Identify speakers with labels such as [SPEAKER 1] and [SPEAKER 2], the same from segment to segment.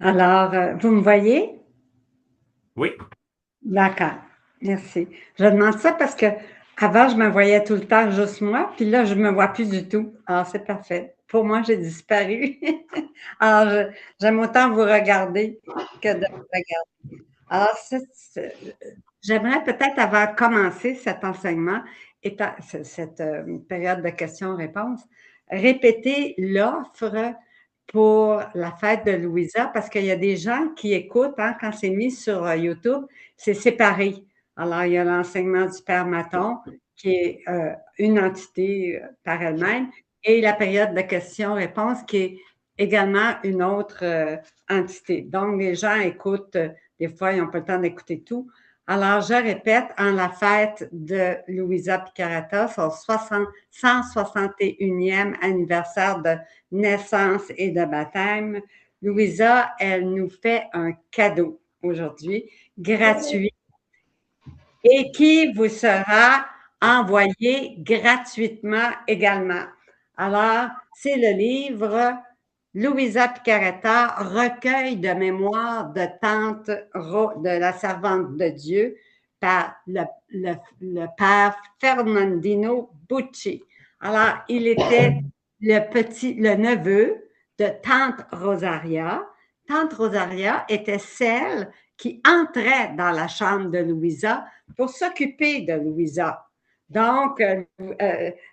[SPEAKER 1] Alors, vous me voyez?
[SPEAKER 2] Oui,
[SPEAKER 1] D'accord, merci. Je demande ça parce que avant, je me voyais tout le temps juste moi, puis là, je me vois plus du tout. Alors, c'est parfait. Pour moi, j'ai disparu. Alors, j'aime autant vous regarder que de vous regarder. Alors, j'aimerais peut-être, avant de commencer cet enseignement, cette période de questions-réponses, répéter l'offre pour la fête de Louisa, parce qu'il y a des gens qui écoutent, hein, quand c'est mis sur YouTube, c'est séparé. Alors, il y a l'enseignement du Père Maton, qui est une entité par elle-même, et la période de questions-réponses, qui est également une autre entité. Donc, les gens écoutent, des fois, ils n'ont pas le temps d'écouter tout. Alors, je répète, en la fête de Louisa Picaretta, son 161e anniversaire de naissance et de baptême, Louisa, elle nous fait un cadeau aujourd'hui, gratuit, et qui vous sera envoyé gratuitement également. Alors, c'est le livre Louisa Picaretta, recueil de mémoire de tante de la servante de Dieu par le père Fernandino Bucci. Alors, il était le neveu de tante Rosaria. Tante Rosaria était celle qui entrait dans la chambre de Louisa pour s'occuper de Louisa. Donc,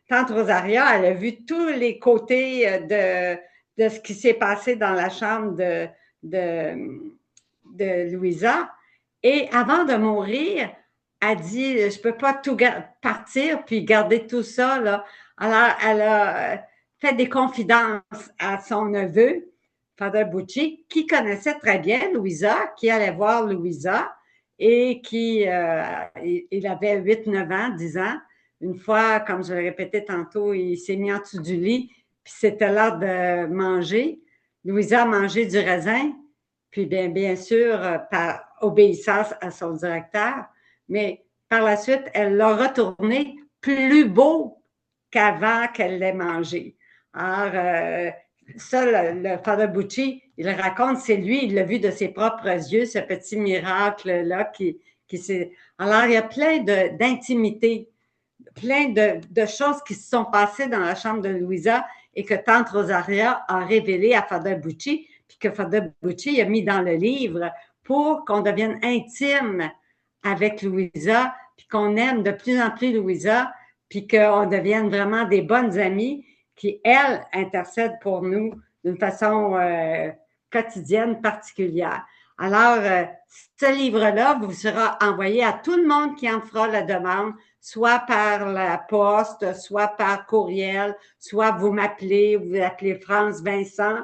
[SPEAKER 1] tante Rosaria, elle a vu tous les côtés de ce qui s'est passé dans la chambre de Louisa. Et avant de mourir, elle dit, je ne peux pas tout partir puis garder tout ça, là. Alors, elle a fait des confidences à son neveu, Father Bucci, qui connaissait très bien Louisa, qui allait voir Louisa et il avait 8, 9 ans, 10 ans. Une fois, comme je l'ai répété tantôt, il s'est mis en dessous du lit, puis c'était l'heure de manger. Louisa a mangé du raisin, puis bien sûr, par obéissance à son directeur, mais par la suite, elle l'a retourné plus beau qu'avant qu'elle l'ait mangé. Alors, ça, le Father Bucci, il raconte, c'est lui, il l'a vu de ses propres yeux, ce petit miracle-là qui s'est... Alors, il y a plein d'intimité, plein de choses qui se sont passées dans la chambre de Louisa et que Tante Rosaria a révélé à Father Bucci, puis que Father Bucci a mis dans le livre pour qu'on devienne intime avec Louisa, puis qu'on aime de plus en plus Louisa, puis qu'on devienne vraiment des bonnes amies qui, elle, intercède pour nous d'une façon quotidienne particulière. Alors, ce livre-là vous sera envoyé à tout le monde qui en fera la demande, soit par la poste, soit par courriel, soit vous m'appelez, vous appelez France Vincent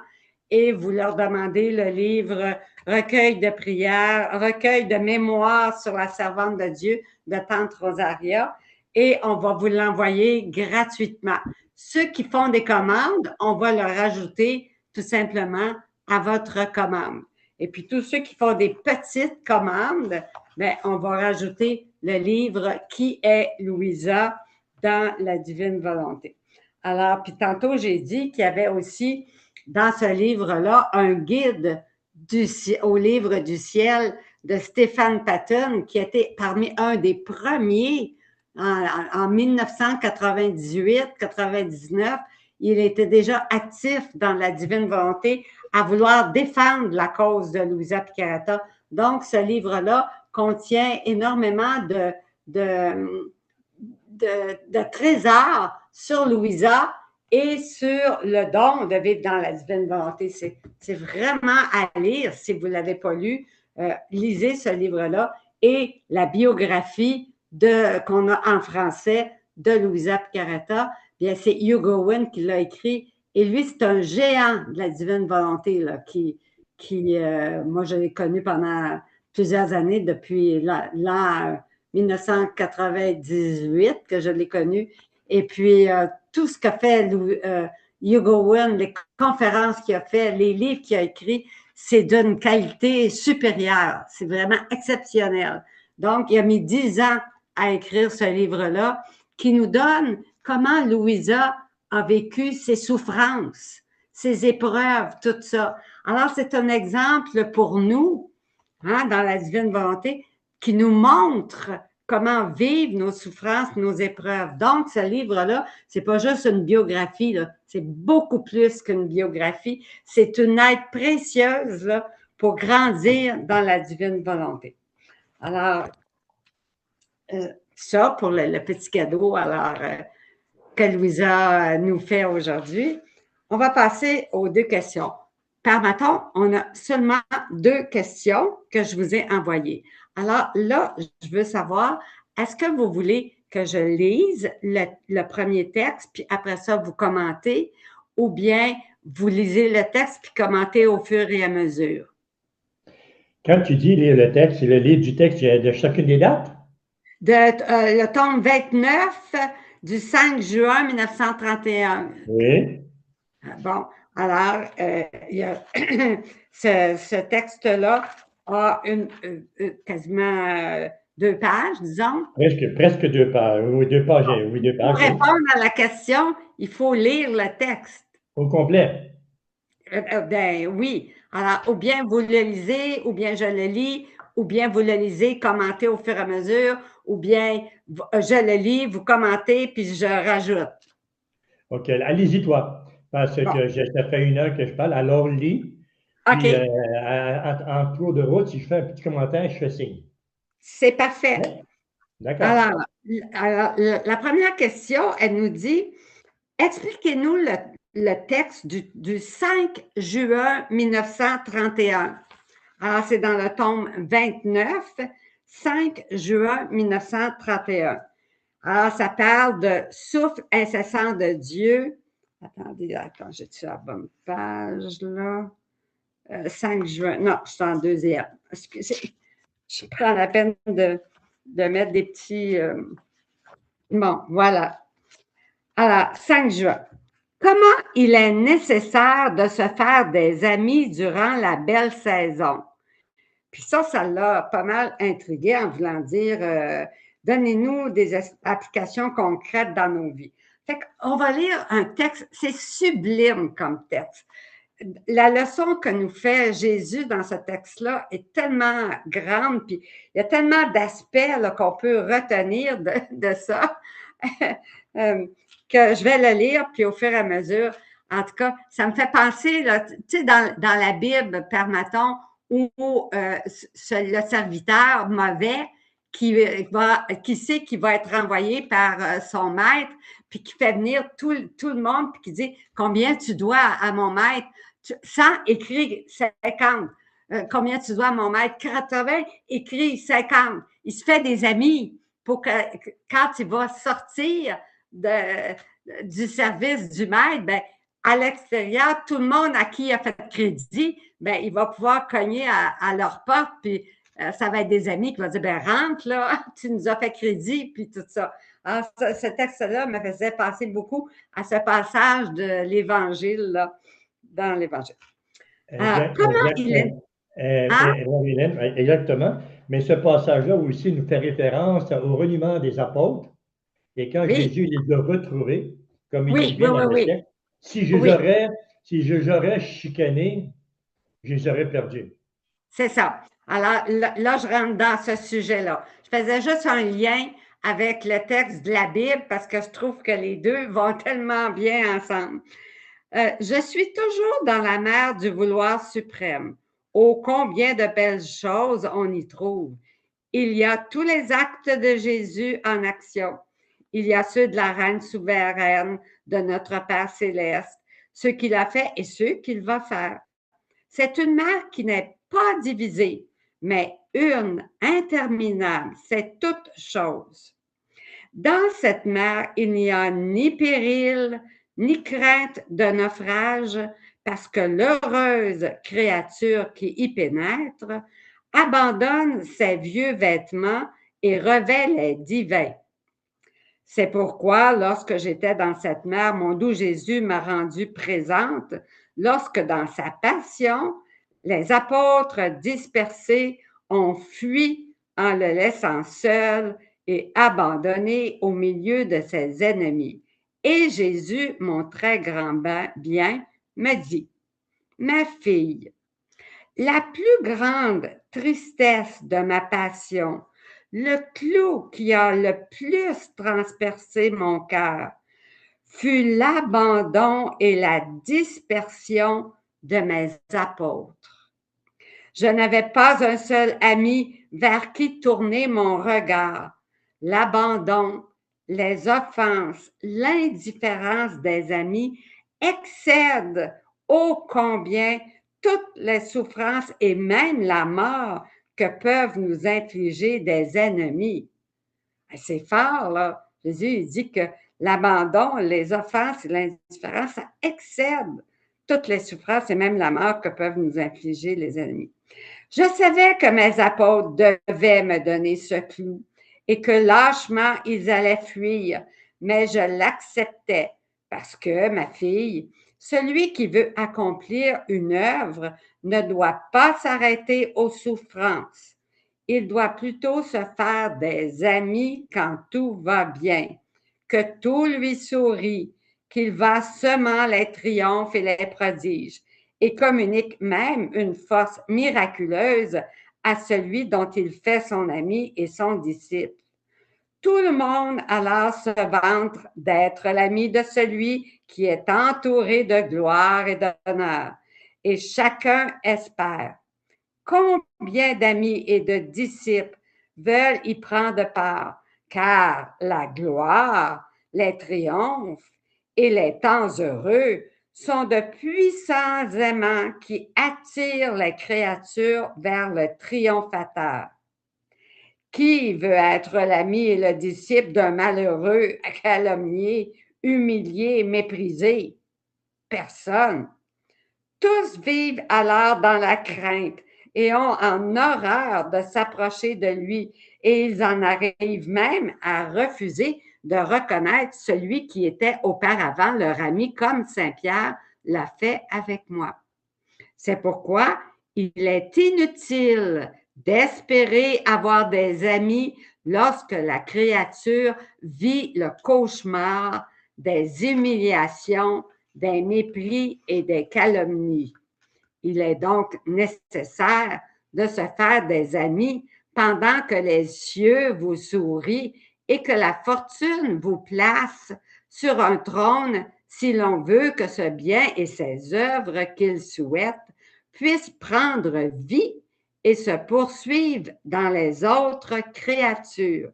[SPEAKER 1] et vous leur demandez le livre Recueil de prières, recueil de mémoire sur la servante de Dieu de Tante Rosaria et on va vous l'envoyer gratuitement. Ceux qui font des commandes, on va leur ajouter tout simplement à votre commande. Et puis tous ceux qui font des petites commandes, ben, on va rajouter le livre Qui est Louisa dans la divine volonté. Alors, puis tantôt, j'ai dit qu'il y avait aussi dans ce livre-là un guide au livre du ciel de Stéphane Patton, qui était parmi un des premiers en 1998-99. Il était déjà actif dans la divine volonté à vouloir défendre la cause de Louisa Picaretta. Donc, ce livre-là contient énormément de trésors sur Louisa et sur le don de vivre dans la divine volonté. C'est vraiment à lire si vous ne l'avez pas lu. Lisez ce livre-là et la biographie qu'on a en français de Louisa Picaretta. Bien, c'est Hugo Wynne qui l'a écrit. Et lui, c'est un géant de la divine volonté là, moi, je l'ai connu pendant plusieurs années, depuis l'an 1998 que je l'ai connu. Et puis, tout ce qu'a fait Hugo Wynne, les conférences qu'il a fait, les livres qu'il a écrits, c'est d'une qualité supérieure. C'est vraiment exceptionnel. Donc, il a mis 10 ans à écrire ce livre-là qui nous donne comment Louisa a vécu ses souffrances, ses épreuves, tout ça. Alors, c'est un exemple pour nous, hein, dans la divine volonté, qui nous montre comment vivre nos souffrances, nos épreuves. Donc, ce livre-là, c'est pas juste une biographie, là, c'est beaucoup plus qu'une biographie. C'est une aide précieuse là, pour grandir dans la divine volonté. Alors, ça pour le petit cadeau que Louisa nous fait aujourd'hui. On va passer aux 2 questions. Par matin, on a seulement 2 questions que je vous ai envoyées. Alors là, je veux savoir, est-ce que vous voulez que je lise le premier texte, puis après ça, vous commentez, ou bien vous lisez le texte, puis commentez au fur et à mesure?
[SPEAKER 2] Quand tu dis lire le texte, c'est le livre du texte de chacune des dates?
[SPEAKER 1] Le tome 29 du 5 juin 1931.
[SPEAKER 2] Oui.
[SPEAKER 1] Bon, alors, ce texte-là a quasiment 2 pages, disons.
[SPEAKER 2] Presque 2 pages. Oui, 2 pages. Oui, deux
[SPEAKER 1] Pour
[SPEAKER 2] pages, oui.
[SPEAKER 1] répondre à la question, il faut lire le texte.
[SPEAKER 2] Au complet.
[SPEAKER 1] Ben oui. Alors, ou bien vous le lisez, ou bien je le lis, ou bien vous le lisez, commentez au fur et à mesure, ou bien je le lis, vous commentez, puis je rajoute.
[SPEAKER 2] OK, allez-y, toi. Parce
[SPEAKER 1] Bon,
[SPEAKER 2] que ça fait 1 heure que je parle. Alors, lis. Puis,
[SPEAKER 1] OK,
[SPEAKER 2] en cours de route, si je fais un petit commentaire, je fais signe.
[SPEAKER 1] c'est parfait.
[SPEAKER 2] Ouais. D'accord.
[SPEAKER 1] Alors, la première question, elle nous dit, expliquez-nous le texte du 5 juin 1931. Alors, c'est dans le tome 29, 5 juin 1931. Alors, ça parle de souffle incessant de Dieu. Attendez, attends, j'ai-tu la bonne page, là? 5 juin. Non, je suis en deuxième. Excusez, je prends la peine de mettre des petits. Bon, voilà. Alors, 5 juin. Comment il est nécessaire de se faire des amis durant la belle saison? Puis ça l'a pas mal intrigué en voulant dire donnez-nous des applications concrètes dans nos vies. Fait qu'on va lire un texte, c'est sublime comme texte. La leçon que nous fait Jésus dans ce texte-là est tellement grande, puis il y a tellement d'aspects qu'on peut retenir de ça que je vais le lire, puis au fur et à mesure, en tout cas, ça me fait penser, tu sais, dans la Bible, permettons, où le serviteur mauvais qui sait qu'il va être renvoyé par son maître, puis qui fait venir tout le monde, puis qui dit combien tu dois à mon maître, sans écrit 50. Combien tu dois à mon maître? 80, écrit 50. Il se fait des amis pour que quand il va sortir du service du maître, ben, à l'extérieur, tout le monde à qui il a fait crédit, ben, il va pouvoir cogner à leur porte, puis ça va être des amis qui vont dire, ben, rentre, là, tu nous as fait crédit, puis tout ça. Alors, ce texte-là me faisait penser beaucoup à ce passage de l'Évangile, là, dans l'Évangile. Comment il est... Hein?
[SPEAKER 2] Exactement. Mais ce passage-là aussi nous fait référence au reniement des apôtres. Et quand
[SPEAKER 1] Oui,
[SPEAKER 2] Jésus les a retrouvés, comme il dit
[SPEAKER 1] oui, oui,
[SPEAKER 2] bien
[SPEAKER 1] oui,
[SPEAKER 2] dans le
[SPEAKER 1] oui.
[SPEAKER 2] texte, si je les
[SPEAKER 1] Oui,
[SPEAKER 2] aurais, si je les aurais chicanés, je les aurais perdus.
[SPEAKER 1] c'est ça. Alors là, je rentre dans ce sujet-là. Je faisais juste un lien avec le texte de la Bible parce que je trouve que les deux vont tellement bien ensemble. Je suis toujours dans la mer du vouloir suprême. Oh, combien de belles choses on y trouve. Il y a tous les actes de Jésus en action. Il y a ceux de la reine souveraine, de notre Père céleste, ceux qu'il a fait et ceux qu'il va faire. C'est une mer qui n'est pas divisée, mais une, interminable, c'est toute chose. Dans cette mer, il n'y a ni péril, ni crainte de naufrage, parce que l'heureuse créature qui y pénètre abandonne ses vieux vêtements et revêt les divins. C'est pourquoi, lorsque j'étais dans cette mer, mon doux Jésus m'a rendue présente, lorsque dans sa passion, les apôtres dispersés ont fui en le laissant seul et abandonné au milieu de ses ennemis. Et Jésus, mon très grand bien, me dit, ma fille, la plus grande tristesse de ma passion, le clou qui a le plus transpercé mon cœur, fut l'abandon et la dispersion de mes apôtres. Je n'avais pas un seul ami vers qui tourner mon regard. L'abandon, les offenses, l'indifférence des amis excèdent ô combien toutes les souffrances et même la mort que peuvent nous infliger des ennemis. C'est fort, là. Jésus, il dit que l'abandon, les offenses et l'indifférence, ça excède toutes les souffrances et même la mort que peuvent nous infliger les ennemis. Je savais que mes apôtres devaient me donner ce clou et que lâchement ils allaient fuir, mais je l'acceptais parce que, ma fille, celui qui veut accomplir une œuvre ne doit pas s'arrêter aux souffrances. Il doit plutôt se faire des amis quand tout va bien, que tout lui sourit, qu'il va semant les triomphes et les prodiges, et communique même une force miraculeuse à celui dont il fait son ami et son disciple. Tout le monde alors se vante d'être l'ami de celui qui est entouré de gloire et d'honneur, et chacun espère. Combien d'amis et de disciples veulent y prendre part, car la gloire, les triomphes et les temps heureux sont de puissants aimants qui attirent les créatures vers le triomphateur. Qui veut être l'ami et le disciple d'un malheureux, calomnié, humilié, méprisé? Personne. Tous vivent alors dans la crainte et ont en horreur de s'approcher de lui, et ils en arrivent même à refuser de reconnaître celui qui était auparavant leur ami, comme Saint Pierre l'a fait avec moi. C'est pourquoi il est inutile d'espérer avoir des amis lorsque la créature vit le cauchemar des humiliations, des mépris et des calomnies. Il est donc nécessaire de se faire des amis pendant que les cieux vous sourient et que la fortune vous place sur un trône si l'on veut que ce bien et ces œuvres qu'il souhaite puissent prendre vie et se poursuivre dans les autres créatures.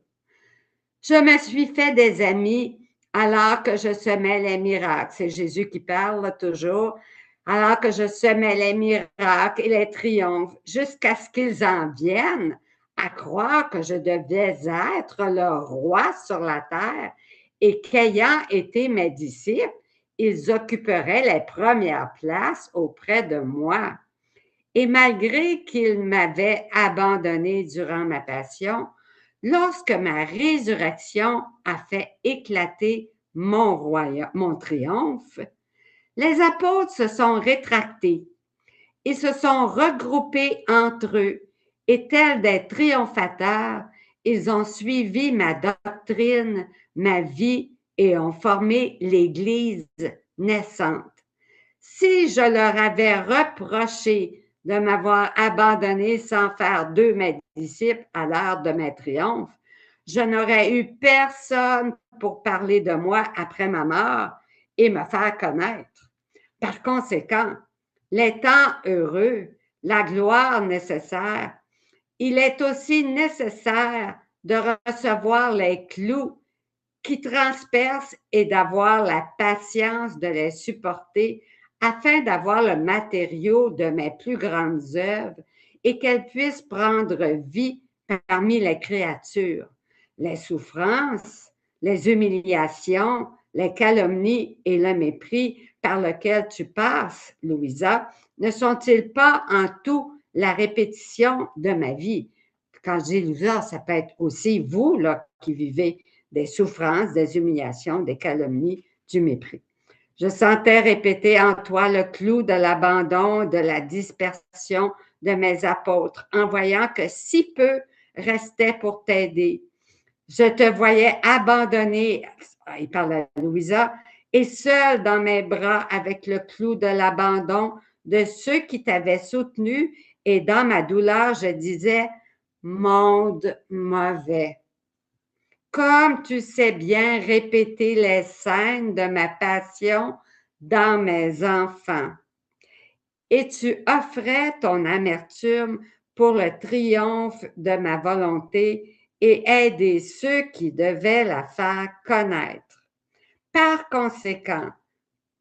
[SPEAKER 1] Je me suis fait des amis alors que je semais les miracles. C'est Jésus qui parle là, toujours. Alors que je semais les miracles et les triomphes, jusqu'à ce qu'ils en viennent à croire que je devais être leur roi sur la terre et qu'ayant été mes disciples, ils occuperaient les premières places auprès de moi. Et malgré qu'ils m'avaient abandonné durant ma passion, lorsque ma résurrection a fait éclater mon triomphe, les apôtres se sont rétractés et se sont regroupés entre eux, et tels des triomphateurs, ils ont suivi ma doctrine, ma vie, et ont formé l'Église naissante. Si je leur avais reproché de m'avoir abandonné sans faire d'eux mes disciples à l'heure de mes triomphes, je n'aurais eu personne pour parler de moi après ma mort et me faire connaître. Par conséquent, les temps heureux, la gloire nécessaire, il est aussi nécessaire de recevoir les clous qui transpercent et d'avoir la patience de les supporter afin d'avoir le matériau de mes plus grandes œuvres et qu'elles puissent prendre vie parmi les créatures. Les souffrances, les humiliations, les calomnies et le mépris par lequel tu passes, Louisa, ne sont-ils pas en tout la répétition de ma vie? Quand je dis Louisa, ça peut être aussi vous là, qui vivez des souffrances, des humiliations, des calomnies, du mépris. Je sentais répéter en toi le clou de l'abandon, de la dispersion de mes apôtres, en voyant que si peu restait pour t'aider. Je te voyais abandonner, il parle à Louisa, et seul dans mes bras avec le clou de l'abandon de ceux qui t'avaient soutenu, et dans ma douleur, je disais, monde mauvais. Comme tu sais bien répéter les scènes de ma passion dans mes enfants. Et tu offrais ton amertume pour le triomphe de ma volonté et aider ceux qui devaient la faire connaître. Par conséquent,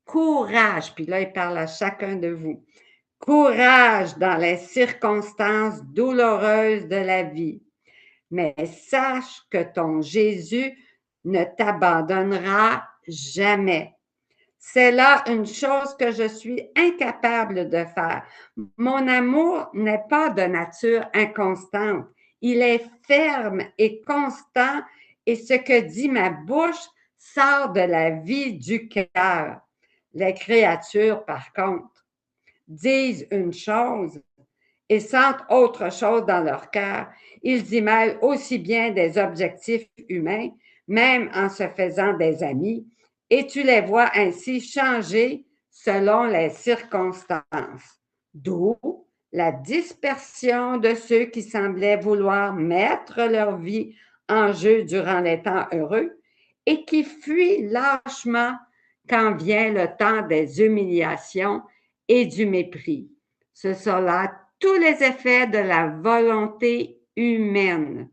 [SPEAKER 1] courage, puis là il parle à chacun de vous, courage dans les circonstances douloureuses de la vie, mais sache que ton Jésus ne t'abandonnera jamais. C'est là une chose que je suis incapable de faire. Mon amour n'est pas de nature inconstante. Il est ferme et constant, et ce que dit ma bouche sort de la vie du cœur. Les créatures, par contre, disent une chose et sentent autre chose dans leur cœur. Ils y mêlent aussi bien des objectifs humains, même en se faisant des amis, et tu les vois ainsi changer selon les circonstances. D'où la dispersion de ceux qui semblaient vouloir mettre leur vie en jeu durant les temps heureux et qui fuient lâchement quand vient le temps des humiliations et du mépris. Ce sont là tous les effets de la volonté humaine.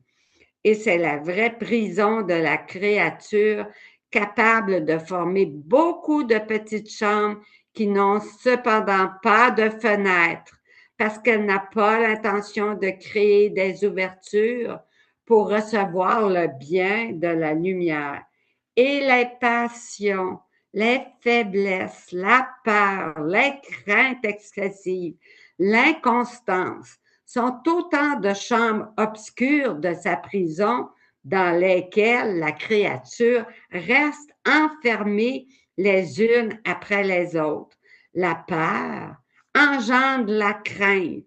[SPEAKER 1] Et c'est la vraie prison de la créature capable de former beaucoup de petites chambres qui n'ont cependant pas de fenêtres parce qu'elle n'a pas l'intention de créer des ouvertures pour recevoir le bien de la lumière. Et les passions, les faiblesses, la peur, les craintes excessives, l'inconstance sont autant de chambres obscures de sa prison dans lesquelles la créature reste enfermée les unes après les autres. La peur engendre la crainte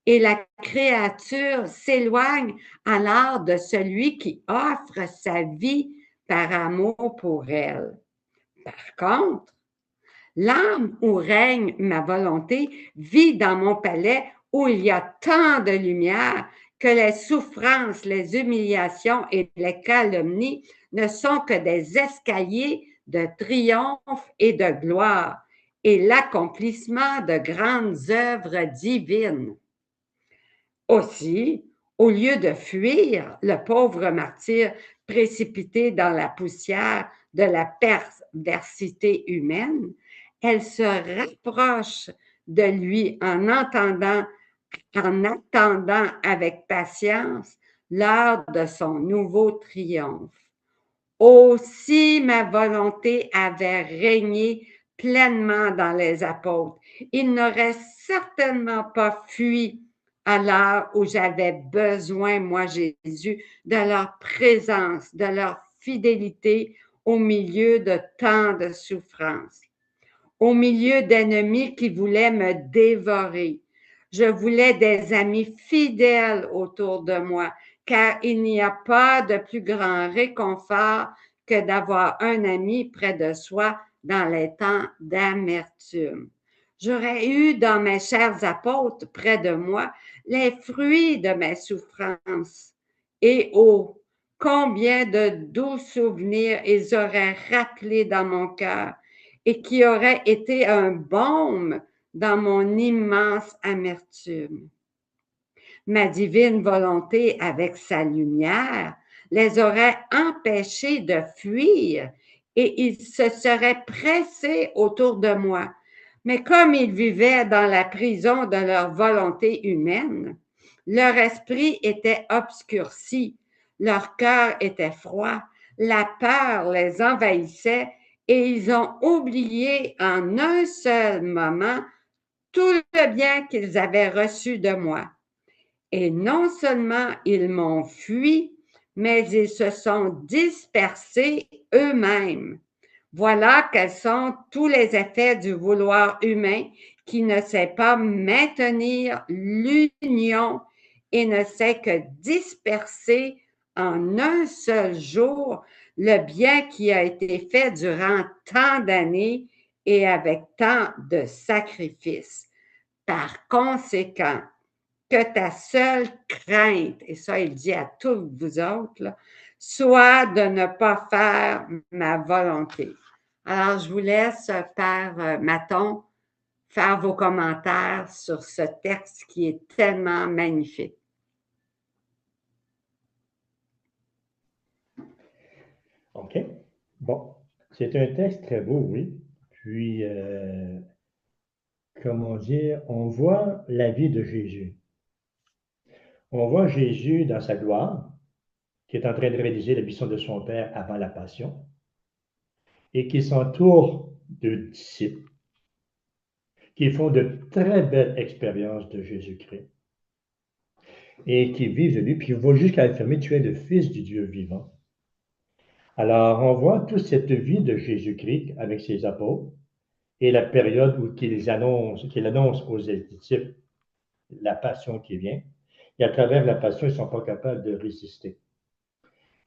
[SPEAKER 1] et la créature s'éloigne alors de celui qui offre sa vie par amour pour elle. Par contre, l'âme où règne ma volonté vit dans mon palais où il y a tant de lumière que les souffrances, les humiliations et les calomnies ne sont que des escaliers de triomphe et de gloire et l'accomplissement de grandes œuvres divines. Aussi, au lieu de fuir le pauvre martyr précipité dans la poussière de la perversité humaine, elle se rapproche de lui en attendant avec patience l'heure de son nouveau triomphe. Aussi ma volonté avait régné pleinement dans les apôtres. Ils n'auraient certainement pas fui à l'heure où j'avais besoin, moi Jésus, de leur présence, de leur fidélité au milieu de tant de souffrances, au milieu d'ennemis qui voulaient me dévorer. Je voulais des amis fidèles autour de moi, car il n'y a pas de plus grand réconfort que d'avoir un ami près de soi dans les temps d'amertume. J'aurais eu dans mes chers apôtres près de moi les fruits de mes souffrances. Et oh, combien de doux souvenirs ils auraient rappelés dans mon cœur et qui auraient été un baume dans mon immense amertume. Ma divine volonté, avec sa lumière, les aurait empêchés de fuir et ils se seraient pressés autour de moi. Mais comme ils vivaient dans la prison de leur volonté humaine, leur esprit était obscurci, leur cœur était froid, la peur les envahissait et ils ont oublié en un seul moment tout le bien qu'ils avaient reçu de moi. Et non seulement ils m'ont fui, mais ils se sont dispersés eux-mêmes. Voilà quels sont tous les effets du vouloir humain qui ne sait pas maintenir l'union et ne sait que disperser en un seul jour le bien qui a été fait durant tant d'années et avec tant de sacrifices. Par conséquent, que ta seule crainte, et ça il dit à tous vous autres, là, soit de ne pas faire ma volonté. Alors, je vous laisse, Père Maton, faire vos commentaires sur ce texte qui est tellement magnifique.
[SPEAKER 2] OK. Bon, c'est un texte très beau, oui. Puis, comment dire, on voit la vie de Jésus. On voit Jésus dans sa gloire, qui est en train de réaliser la mission de son Père avant la Passion, et qui s'entoure de disciples qui font de très belles expériences de Jésus-Christ et qui vivent de lui, puis ils vont jusqu'à affirmer tu es le Fils du Dieu vivant. Alors, on voit toute cette vie de Jésus-Christ avec ses apôtres et la période où qu'il annonce aux disciples la passion qui vient. Et à travers la passion, ils ne sont pas capables de résister.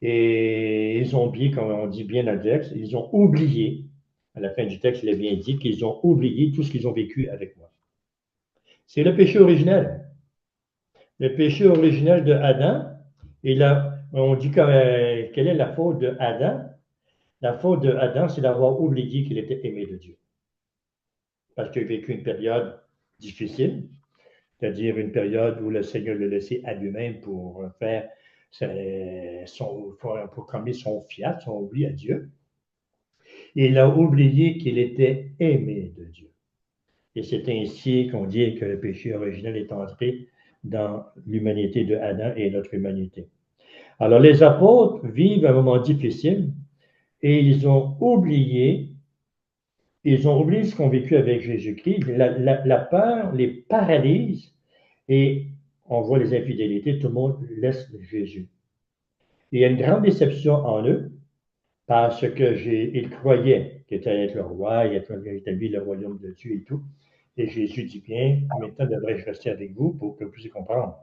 [SPEAKER 2] Et ils ont oublié, comme on dit bien dans le texte, ils ont oublié, à la fin du texte, il est bien dit qu'ils ont oublié tout ce qu'ils ont vécu avec moi. C'est le péché originel. Le péché originel de Adam. Et là, on dit quelle est la faute de Adam? La faute de Adam, c'est d'avoir oublié qu'il était aimé de Dieu. Parce qu'il a vécu une période difficile, c'est-à-dire une période où le Seigneur le laissait à lui-même pour faire pour commettre son fiat, son oubli à Dieu. Et il a oublié qu'il était aimé de Dieu. Et c'est ainsi qu'on dit que le péché originel est entré dans l'humanité de Adam et notre humanité. Alors, les apôtres vivent un moment difficile et ils ont oublié ce qu'ont vécu avec Jésus-Christ. La peur les paralyse et on voit les infidélités, tout le monde laisse Jésus. Il y a une grande déception en eux parce qu'ils croyaient qu'il allait être le roi, il allait établir le royaume de Dieu et tout. Et Jésus dit bien, combien de temps devrais-je rester avec vous pour que vous puissiez comprendre?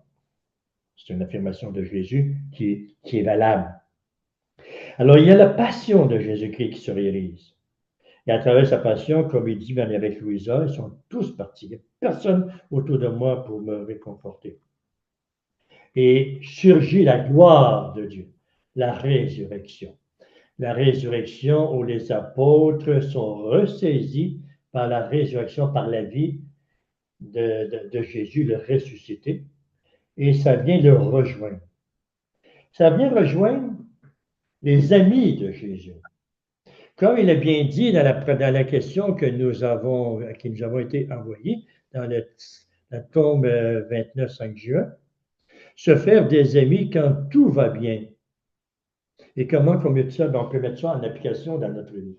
[SPEAKER 2] C'est une affirmation de Jésus qui est valable. Alors, il y a la passion de Jésus-Christ qui se réalise. Et à travers sa passion, comme il dit avec Louisa, ils sont tous partis. Il n'y a personne autour de moi pour me réconforter. Et surgit la gloire de Dieu, la résurrection. La résurrection où les apôtres sont ressaisis par la résurrection, par la vie de Jésus, le ressuscité. Et ça vient le rejoindre. Ça vient rejoindre les amis de Jésus. Comme il est bien dit dans la question qui nous avons été envoyée dans la tombe 29, 5 juin, se faire des amis quand tout va bien. Et comment on peut mettre ça en application dans notre vie?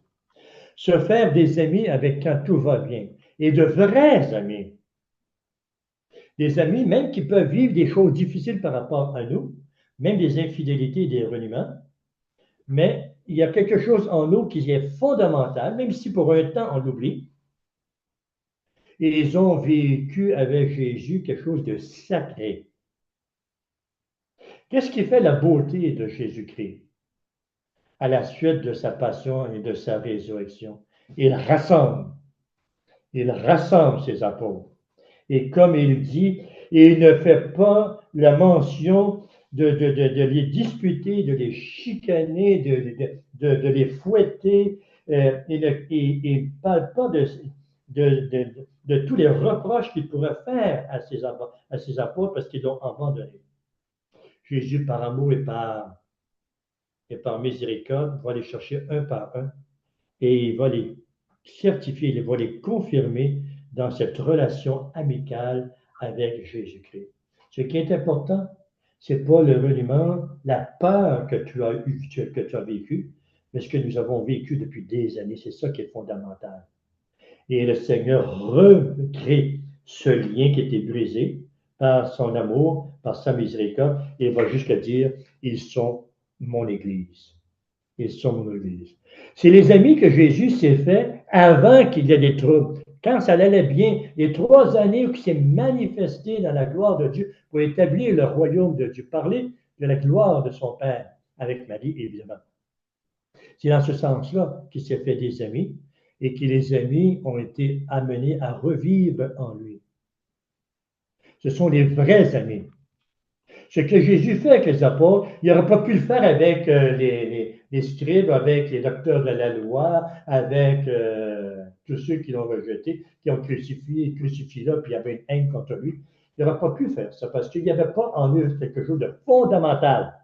[SPEAKER 2] Se faire des amis avec quand tout va bien. Et de vrais amis. Des amis même qui peuvent vivre des choses difficiles par rapport à nous, même des infidélités, des reniements, mais il y a quelque chose en nous qui est fondamental, même si pour un temps on l'oublie. Et ils ont vécu avec Jésus quelque chose de sacré. Qu'est-ce qui fait la beauté de Jésus-Christ à la suite de sa passion et de sa résurrection? Il rassemble ses apôtres. Et comme il dit, il ne fait pas la mention de les disputer, de les chicaner, de les fouetter. Il ne parle pas de tous les reproches qu'il pourrait faire à ses apôtres parce qu'ils l'ont abandonné. Jésus, par amour et par miséricorde, va les chercher un par un et il va les certifier, il va les confirmer dans cette relation amicale avec Jésus-Christ. Ce qui est important, ce n'est pas le reniement, la peur que tu as vécu, mais ce que nous avons vécu depuis des années. C'est ça qui est fondamental. Et le Seigneur recrée ce lien qui était brisé par son amour, par sa miséricorde, et il va jusqu'à dire, ils sont mon Église. Ils sont mon Église. C'est les amis que Jésus s'est fait avant qu'il y ait des troubles. Quand ça allait bien, les 3 années où il s'est manifesté dans la gloire de Dieu pour établir le royaume de Dieu, parler de la gloire de son Père avec Marie, évidemment. C'est dans ce sens-là qu'il s'est fait des amis et que les amis ont été amenés à revivre en lui. Ce sont les vrais amis. Ce que Jésus fait avec les apôtres, il n'aurait pas pu le faire avec les scribes, avec les docteurs de la loi, avec tous ceux qui l'ont rejeté, qui ont crucifié là, puis il y avait une haine contre lui. Il n'aurait pas pu faire ça parce qu'il n'y avait pas en eux quelque chose de fondamental.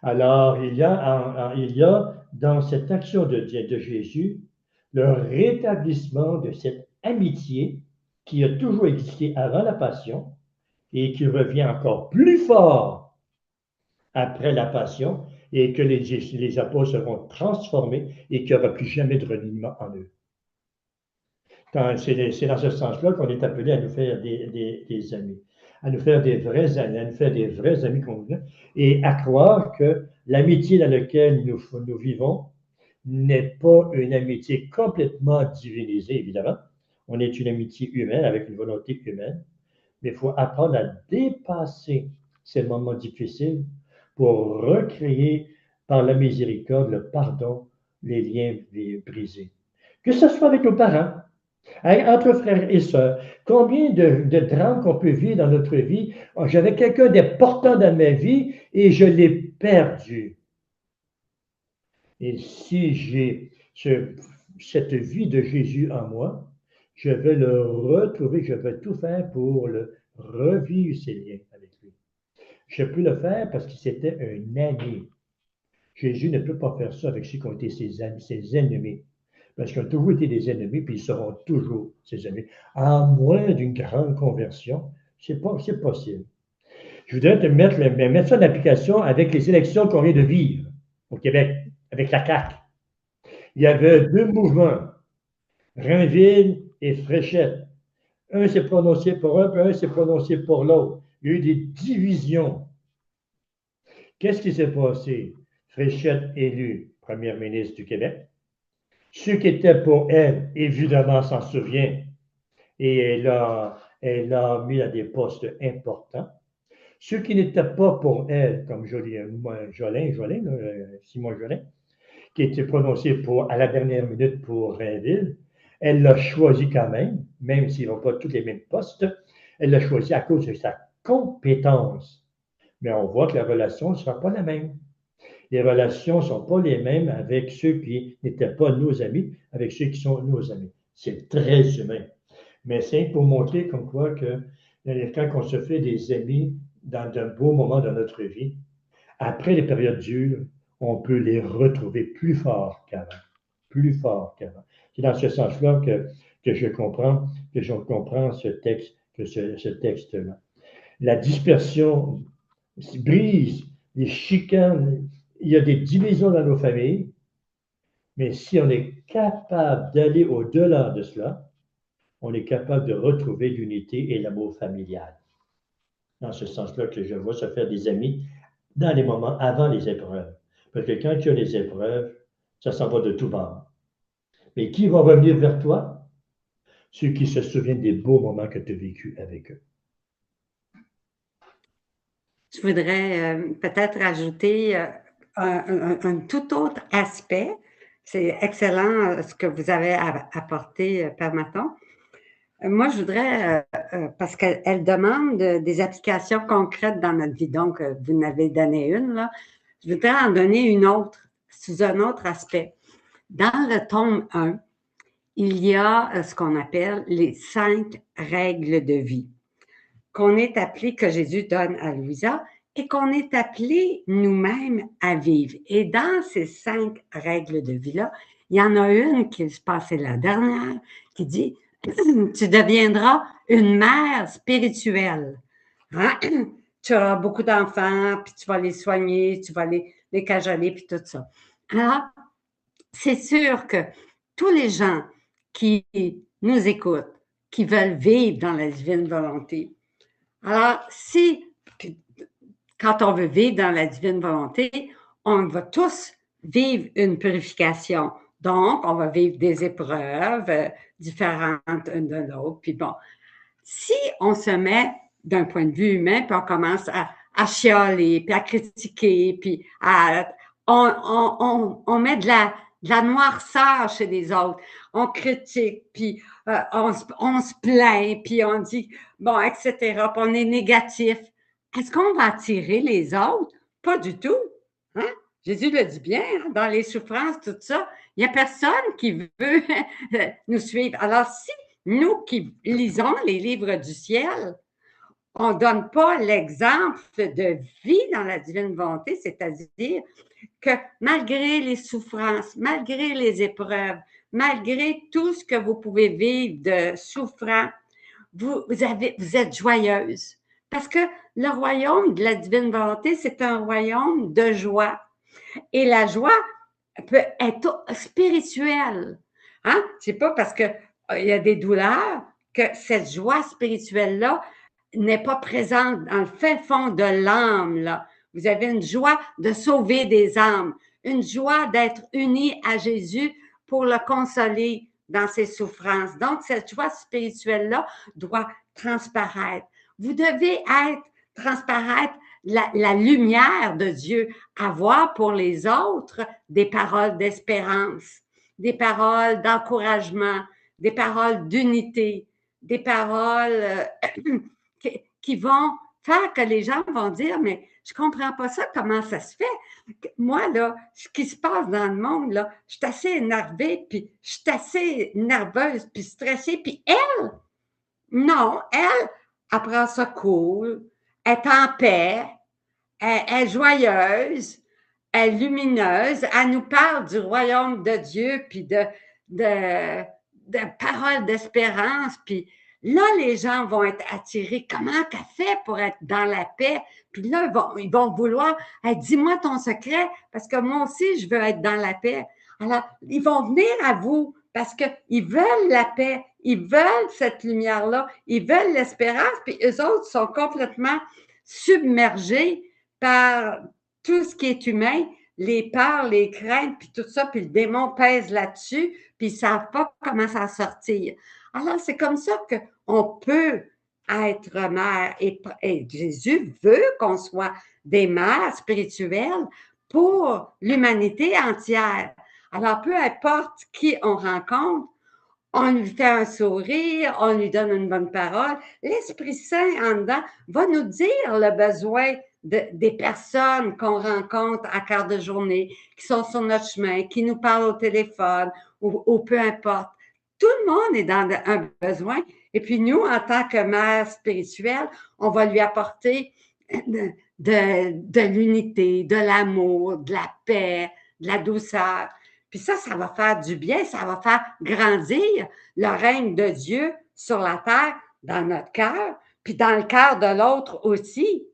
[SPEAKER 2] Alors, il y a dans cette action de Jésus le rétablissement de cette amitié qui a toujours existé avant la Passion et qui revient encore plus fort après la Passion et que les apôtres seront transformés et qu'il n'y aura plus jamais de reniement en eux. C'est dans ce sens-là qu'on est appelé à nous faire des amis, à nous faire des vrais amis, à nous faire des vrais amis convenants et à croire que l'amitié dans laquelle nous vivons n'est pas une amitié complètement divinisée, évidemment. On est une amitié humaine avec une volonté humaine, mais il faut apprendre à dépasser ces moments difficiles pour recréer par la miséricorde, le pardon, les liens brisés. Que ce soit avec nos parents, entre frères et sœurs, combien de drames qu'on peut vivre dans notre vie. J'avais quelqu'un d'important dans ma vie et je l'ai perdu. Et si j'ai cette vie de Jésus en moi, je vais le retrouver, je vais tout faire pour le revivre ces liens avec lui. Je peux le faire parce que c'était un ami. Jésus ne peut pas faire ça avec ceux qui ont été ses amis, ses ennemis. Parce qu'ils ont toujours été des ennemis, puis ils seront toujours ses ennemis. À moins d'une grande conversion, c'est possible. Je voudrais te mettre ça en application avec les élections qu'on vient de vivre au Québec, avec la CAQ. Il y avait deux mouvements, Rainville et Fréchette. Un s'est prononcé pour un, puis un s'est prononcé pour l'autre. Il y a eu des divisions. Qu'est-ce qui s'est passé? Fréchette élue première ministre du Québec. Ceux qui étaient pour elle, évidemment, s'en souviennent. Et elle a mis à des postes importants. Ceux qui n'étaient pas pour elle, comme Simon Jolin, qui était prononcé à la dernière minute pour Rainville, elle l'a choisi quand même s'ils n'ont pas tous les mêmes postes, elle l'a choisi à cause de sa compétence. Mais on voit que la relation ne sera pas la même. Les relations ne sont pas les mêmes avec ceux qui n'étaient pas nos amis, avec ceux qui sont nos amis. C'est très humain. Mais c'est pour montrer comme quoi que quand on se fait des amis dans un beau moment de notre vie, après les périodes dures, on peut les retrouver plus forts qu'avant. Plus forts qu'avant. C'est dans ce sens-là que je comprends ce texte-là. La dispersion brise, les chicanes, il y a des divisions dans nos familles, mais si on est capable d'aller au-delà de cela, on est capable de retrouver l'unité et l'amour familial. Dans ce sens-là que je vois se faire des amis dans les moments avant les épreuves. Parce que quand il y a les épreuves, ça s'en va de tout bord. Mais qui va revenir vers toi? Ceux qui se souviennent des beaux moments que tu as vécus avec eux.
[SPEAKER 1] Je voudrais peut-être ajouter un tout autre aspect. C'est excellent ce que vous avez apporté, Père Maton. Moi, je voudrais, parce qu'elle demande des applications concrètes dans notre vie, donc vous en avez donné une, là. Je voudrais en donner une autre, sous un autre aspect. Dans le tome 1, il y a ce qu'on appelle les 5 règles de vie qu'on est appelé, que Jésus donne à Louisa, et qu'on est appelé nous-mêmes à vivre. Et dans ces 5 règles de vie-là, il y en a une qui se passait la dernière, qui dit « Tu deviendras une mère spirituelle. Hein? Tu auras beaucoup d'enfants, puis tu vas les soigner, tu vas les cajoler, puis tout ça. » Alors, c'est sûr que tous les gens qui nous écoutent, qui veulent vivre dans la divine volonté, alors, quand on veut vivre dans la divine volonté, on va tous vivre une purification. Donc, on va vivre des épreuves différentes une de l'autre. Puis bon, si on se met d'un point de vue humain, puis on commence à chialer, puis à critiquer, puis on met de la noirceur chez les autres. On critique, puis on se plaint, puis on dit, bon, etc., puis on est négatif. Est-ce qu'on va attirer les autres? Pas du tout. Hein? Jésus le dit bien, hein, dans les souffrances, tout ça. Il n'y a personne qui veut nous suivre. Alors, si nous qui lisons les livres du ciel, on ne donne pas l'exemple de vie dans la divine volonté, c'est-à-dire que malgré les souffrances, malgré les épreuves, malgré tout ce que vous pouvez vivre de souffrant, vous êtes joyeuse. Parce que le royaume de la divine volonté, c'est un royaume de joie. Et la joie peut être spirituelle. Hein? C'est pas parce qu'il y a des douleurs que cette joie spirituelle-là n'est pas présente dans le fin fond de l'âme, là. Vous avez une joie de sauver des âmes, une joie d'être unis à Jésus pour le consoler dans ses souffrances. Donc, cette joie spirituelle-là doit transparaître. Vous devez être transparaître la lumière de Dieu, avoir pour les autres des paroles d'espérance, des paroles d'encouragement, des paroles d'unité, des paroles qui vont faire que les gens vont dire, mais je ne comprends pas ça, comment ça se fait? Moi, là, ce qui se passe dans le monde, là, je suis assez énervée, puis je suis assez nerveuse, puis stressée, puis elle, non, elle prend ça cool, elle est en paix, elle est joyeuse, elle est lumineuse, elle nous parle du royaume de Dieu, puis de paroles d'espérance, puis là, les gens vont être attirés. Comment qu'elle fait pour être dans la paix? Puis là, ils vont vouloir, dis-moi ton secret, parce que moi aussi, je veux être dans la paix. Alors, ils vont venir à vous parce qu'ils veulent la paix, ils veulent cette lumière-là, ils veulent l'espérance, puis eux autres sont complètement submergés par tout ce qui est humain, les peurs, les craintes, puis tout ça, puis le démon pèse là-dessus, puis ils ne savent pas comment s'en sortir. Alors, c'est comme ça qu'on peut être mère et Jésus veut qu'on soit des mères spirituelles pour l'humanité entière. Alors, peu importe qui on rencontre, on lui fait un sourire, on lui donne une bonne parole. L'Esprit Saint en dedans va nous dire le besoin des personnes qu'on rencontre à quart de journée, qui sont sur notre chemin, qui nous parlent au téléphone ou peu importe. Tout le monde est dans un besoin. Et puis nous, en tant que mère spirituelle, on va lui apporter de l'unité, de l'amour, de la paix, de la douceur. Puis ça va faire du bien, ça va faire grandir le règne de Dieu sur la terre, dans notre cœur, puis dans le cœur de l'autre aussi.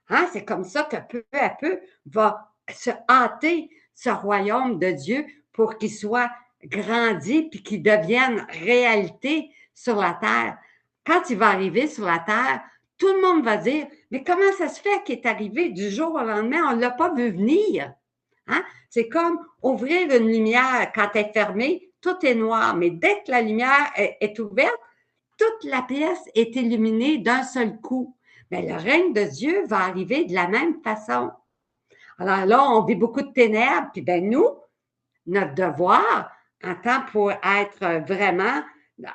[SPEAKER 1] Hein? C'est comme ça que peu à peu va se hâter ce royaume de Dieu pour qu'il soit grandi puis qu'il devienne réalité sur la terre. Quand il va arriver sur la terre, tout le monde va dire, mais comment ça se fait qu'il est arrivé du jour au lendemain? On ne l'a pas vu venir. Hein? C'est comme ouvrir une lumière quand elle est fermée, tout est noir, mais dès que la lumière est ouverte, toute la pièce est illuminée d'un seul coup. Mais le règne de Dieu va arriver de la même façon. Alors là, on vit beaucoup de ténèbres, puis ben nous, notre devoir, en temps pour être vraiment,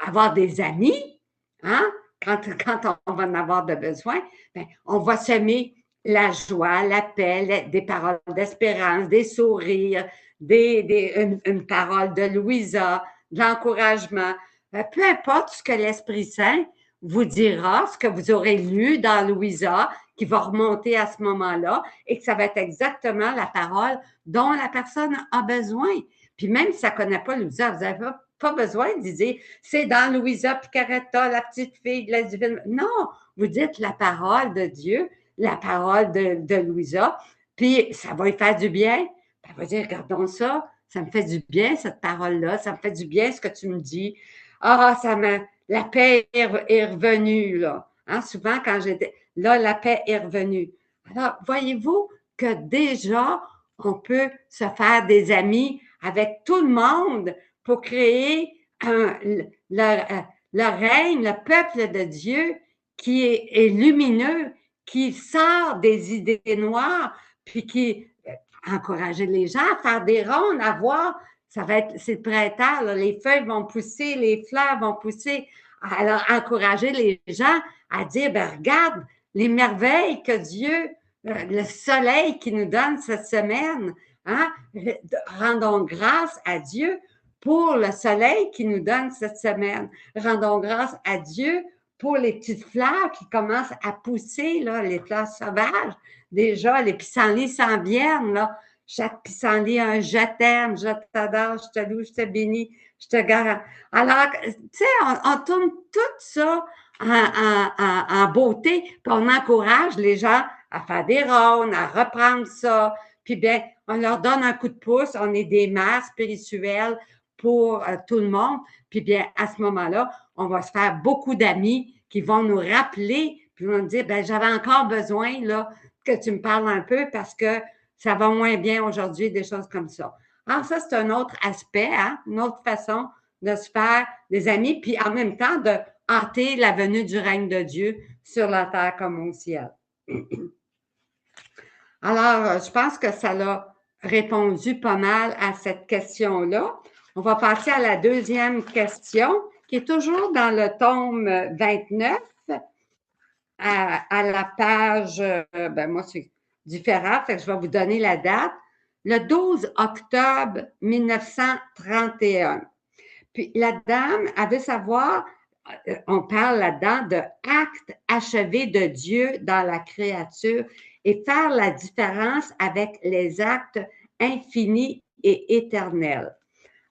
[SPEAKER 1] avoir des amis, hein? Quand on va en avoir de besoin, ben, on va semer la joie, la paix, des paroles d'espérance, des sourires, une parole de Louisa, de l'encouragement. Peu importe ce que l'Esprit Saint vous dira, ce que vous aurez lu dans Louisa, qui va remonter à ce moment-là, et que ça va être exactement la parole dont la personne a besoin. Puis même si ça ne connaît pas Louisa, vous n'avez pas besoin de dire c'est dans Louisa Picaretta, la petite fille de la divine. Non, vous dites la parole de Dieu, la parole de Louisa, puis ça va lui faire du bien. Puis elle va dire, regardons ça, ça me fait du bien cette parole-là, ça me fait du bien ce que tu me dis. Ah, la paix est revenue, là. Hein, souvent, quand j'étais là, la paix est revenue. Alors, voyez-vous que déjà, on peut se faire des amis avec tout le monde pour créer le règne, le peuple de Dieu qui est lumineux, qui sort des idées noires, puis encourager les gens à faire des rondes, à voir. C'est le printemps, là, les feuilles vont pousser, les fleurs vont pousser. Alors, encourager les gens à dire, ben, regarde les merveilles que Dieu, le soleil qui nous donne cette semaine, hein? Rendons grâce à Dieu pour le soleil qui nous donne cette semaine. Rendons grâce à Dieu pour les petites fleurs qui commencent à pousser, là, les fleurs sauvages. Déjà, les pissenlits s'en viennent, là. Chaque pissenlit a un je t'aime, je t'adore, je te loue, je te bénis, je te garantis. Alors, tu sais, on tourne tout ça en beauté, puis on encourage les gens à faire des rondes, à reprendre ça. Puis bien, on leur donne un coup de pouce, on est des mères spirituelles pour tout le monde. Puis bien, à ce moment-là, on va se faire beaucoup d'amis qui vont nous rappeler, puis vont nous dire, ben j'avais encore besoin là, que tu me parles un peu parce que ça va moins bien aujourd'hui, des choses comme ça. Alors ça, c'est un autre aspect, hein? Une autre façon de se faire des amis, puis en même temps de hâter la venue du règne de Dieu sur la terre comme au ciel. Alors, je pense que ça l'a répondu pas mal à cette question-là. On va passer à la deuxième question, qui est toujours dans le tome 29, à la page, ben moi, c'est différent, fait que je vais vous donner la date. Le 12 octobre 1931. Puis la dame, elle veut savoir, on parle là-dedans de actes achevés de Dieu dans la créature et faire la différence avec les actes infinis et éternels.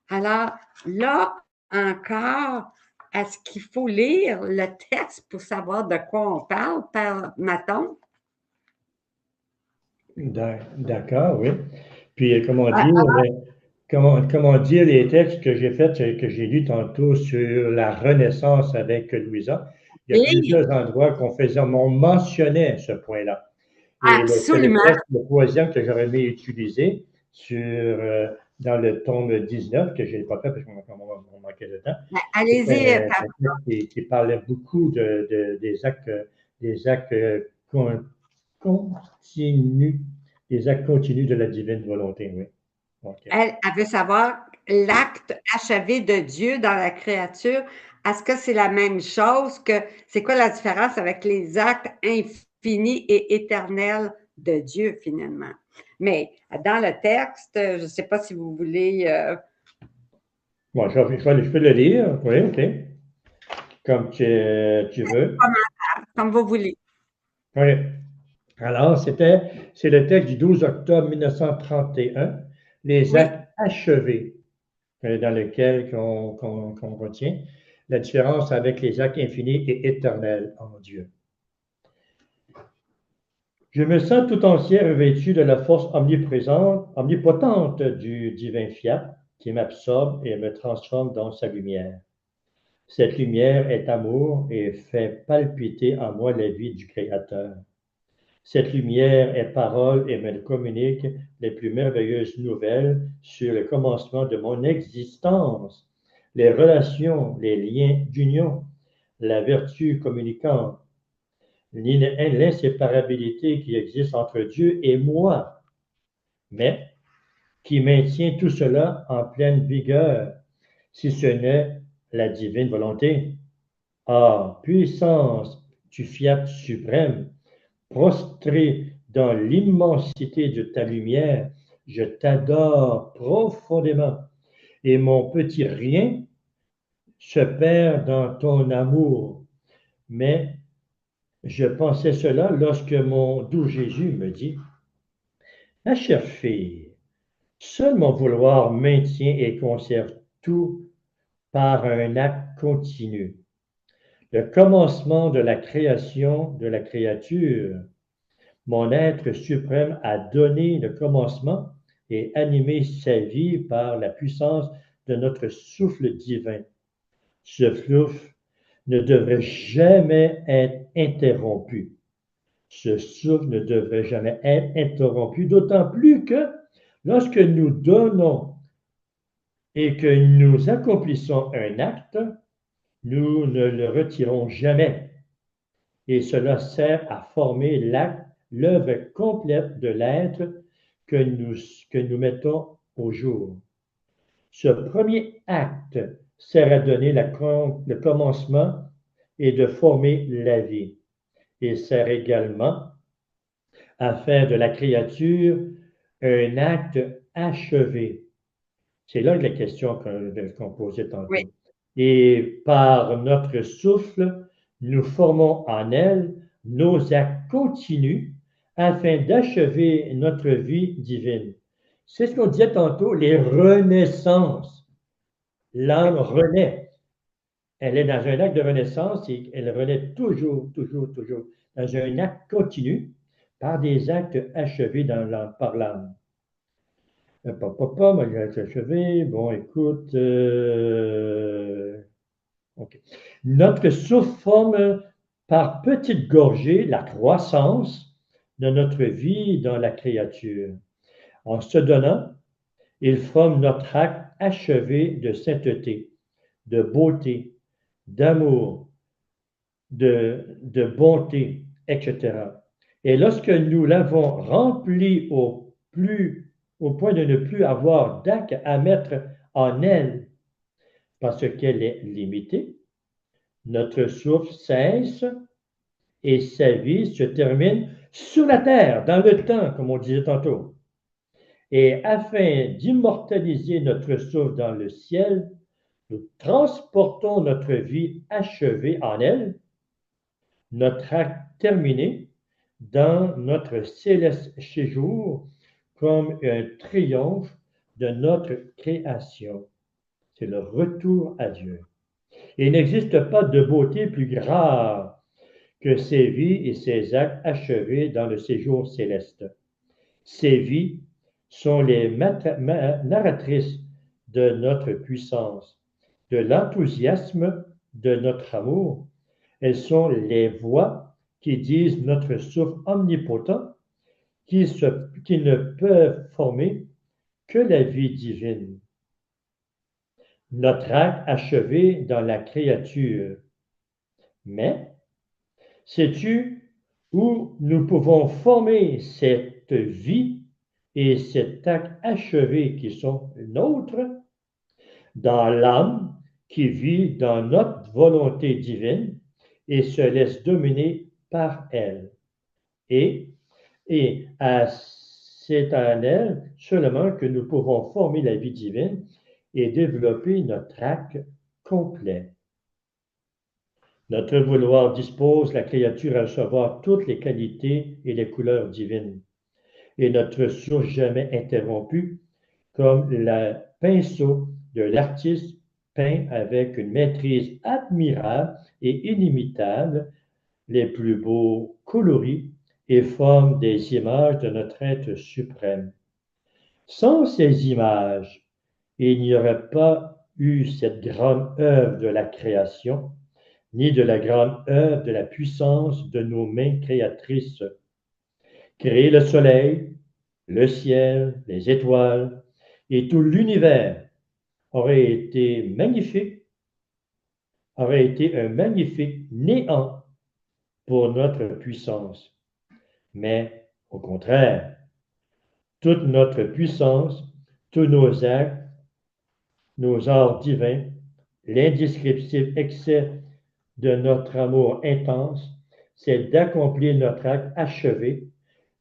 [SPEAKER 1] Alors là encore, est-ce qu'il faut lire le texte pour savoir de quoi on parle, Père Maton?
[SPEAKER 2] D'accord, oui. Puis, comment dire les textes que j'ai faits, que j'ai lus tantôt sur la Renaissance avec Louisa, il y a
[SPEAKER 1] Oui,
[SPEAKER 2] plusieurs endroits on mentionnait ce point-là. Et c'est le
[SPEAKER 1] absolument.
[SPEAKER 2] texte, le troisième que j'aurais aimé utiliser dans le tome 19, que je n'ai pas fait parce qu'on manquait de temps.
[SPEAKER 1] Ben,
[SPEAKER 2] C'était
[SPEAKER 1] allez-y,
[SPEAKER 2] un texte qui parlait beaucoup des actes continus, des actes continus de la divine volonté, oui. Okay.
[SPEAKER 1] elle veut savoir l'acte achevé de Dieu dans la créature. Est-ce que c'est la même chose que c'est quoi la différence avec les actes infinis et éternels de Dieu finalement? Mais dans le texte, je ne sais pas si vous voulez.
[SPEAKER 2] Bon, je peux le lire, oui, OK. Comme tu veux.
[SPEAKER 1] Comme vous voulez.
[SPEAKER 2] Oui. Alors, c'est le texte du 12 octobre 1931, les
[SPEAKER 1] Oui.
[SPEAKER 2] actes achevés dans lesquels qu'on retient la différence avec les actes infinis et éternels en Dieu. Je me sens tout entier revêtu de la force omniprésente, omnipotente du divin fiat qui m'absorbe et me transforme dans sa lumière. Cette lumière est amour et fait palpiter en moi la vie du Créateur. Cette lumière est parole et me communique les plus merveilleuses nouvelles sur le commencement de mon existence, les relations, les liens d'union, la vertu communicante, l'inséparabilité qui existe entre Dieu et moi, mais qui maintient tout cela en pleine vigueur, si ce n'est la divine volonté. Ah, puissance du fiat suprême, prostré dans l'immensité de ta lumière, je t'adore profondément et mon petit rien se perd dans ton amour. Mais je pensais cela lorsque mon doux Jésus me dit, ma chère fille, seul mon vouloir maintient et conserve tout par un acte continu. Le commencement de la création de la créature, mon être suprême a donné le commencement et animé sa vie par la puissance de notre souffle divin. Ce souffle ne devrait jamais être interrompu. Ce souffle ne devrait jamais être interrompu, d'autant plus que lorsque nous donnons et que nous accomplissons un acte, nous ne le retirons jamais. Et cela sert à former l'acte, l'œuvre complète de l'être que nous mettons au jour. Ce premier acte sert à donner le commencement et de former la vie. Il sert également à faire de la créature un acte achevé. C'est là la question qu'on posait
[SPEAKER 1] Oui,
[SPEAKER 2] tantôt. Et par notre souffle, nous formons en elle nos actes continus afin d'achever notre vie divine. C'est ce qu'on disait tantôt, les renaissances.
[SPEAKER 1] oui.
[SPEAKER 2] L'âme renaît. Elle est dans un acte de renaissance et elle renaît toujours, toujours, toujours, dans un acte continu par des actes achevés par l'âme. Papa, moi, j'ai achevé. Bon, écoute, OK. Notre souffle forme par petites gorgées la croissance de notre vie dans la créature. En se donnant, il forme notre acte achevé de sainteté, de beauté, d'amour, de bonté, etc. Et lorsque nous l'avons rempli au point de ne plus avoir d'acte à mettre en elle, parce qu'elle est limitée, notre souffle cesse et sa vie se termine sur la terre, dans le temps, comme on disait tantôt. Et afin d'immortaliser notre souffle dans le ciel, nous transportons notre vie achevée en elle, notre acte terminé, dans notre céleste séjour comme un triomphe de notre création. C'est le retour à Dieu. Il n'existe pas de beauté plus grave que ces vies et ces actes achevés dans le séjour céleste. Ces vies sont les narratrices de notre puissance, de l'enthousiasme de notre amour. Elles sont les voix qui disent notre souffle omnipotent, qui ne peuvent former que la vie divine. Notre acte achevé dans la créature. Mais, sais-tu où nous pouvons former cette vie et cet acte achevé qui sont nôtres? Dans l'âme qui vit dans notre volonté divine et se laisse dominer par elle. Et, c'est en elle seulement que nous pouvons former la vie divine et développer notre acte complet. Notre vouloir dispose la créature à recevoir toutes les qualités et les couleurs divines. Et notre source jamais interrompue, comme le pinceau de l'artiste peint avec une maîtrise admirable et inimitable les plus beaux coloris et forme des images de notre être suprême. Sans ces images, il n'y aurait pas eu cette grande œuvre de la création, ni de la grande œuvre de la puissance de nos mains créatrices. Créer le soleil, le ciel, les étoiles et tout l'univers aurait été magnifique, aurait été un magnifique néant pour notre puissance. Mais au contraire, toute notre puissance, tous nos actes, nos arts divins, l'indescriptible excès de notre amour intense, c'est d'accomplir notre acte achevé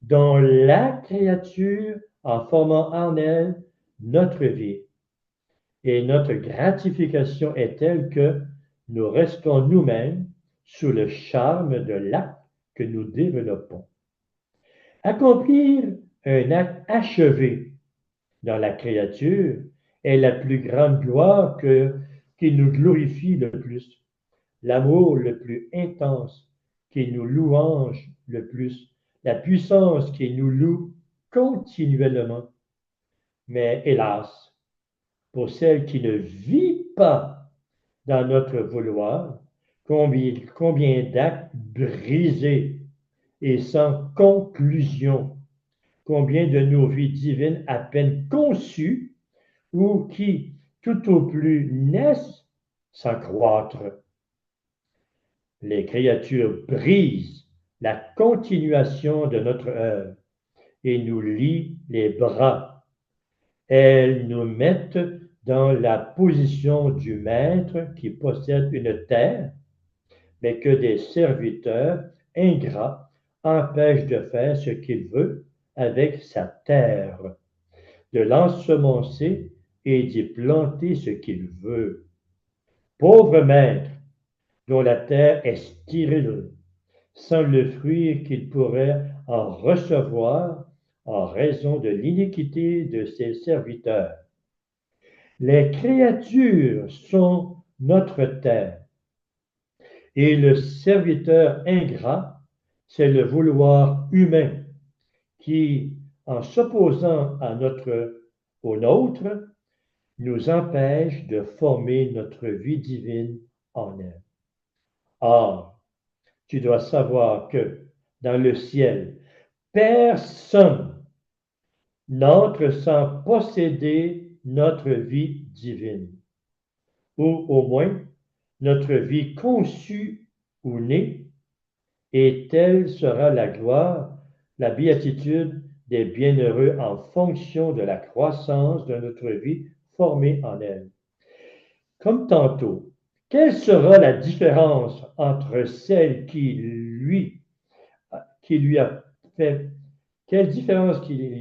[SPEAKER 2] dans la créature en formant en elle notre vie. Et notre gratification est telle que nous restons nous-mêmes sous le charme de l'acte que nous développons. Accomplir un acte achevé dans la créature est la plus grande gloire qui nous glorifie le plus, l'amour le plus intense qui nous louange le plus, la puissance qui nous loue continuellement. Mais hélas, pour celle qui ne vit pas dans notre vouloir, combien d'actes brisés et sans conclusion, combien de nos vies divines à peine conçues ou qui, tout au plus, naissent sans croître. Les créatures brisent la continuation de notre œuvre et nous lient les bras. Elles nous mettent dans la position du maître qui possède une terre, mais que des serviteurs ingrats empêchent de faire ce qu'il veut avec sa terre, de l'ensemencer et d'y planter ce qu'il veut. Pauvre maître, dont la terre est stérile, sans le fruit qu'il pourrait en recevoir en raison de l'iniquité de ses serviteurs. Les créatures sont notre terre, et le serviteur ingrat, c'est le vouloir humain qui, en s'opposant au nôtre, nous empêche de former notre vie divine en elle. Or, tu dois savoir que dans le ciel, personne n'entre sans posséder notre vie divine, ou au moins notre vie conçue ou née, et telle sera la gloire, la béatitude des bienheureux en fonction de la croissance de notre vie formée en elle. Comme tantôt, quelle sera la différence entre celle qui lui a fait, quelle différence il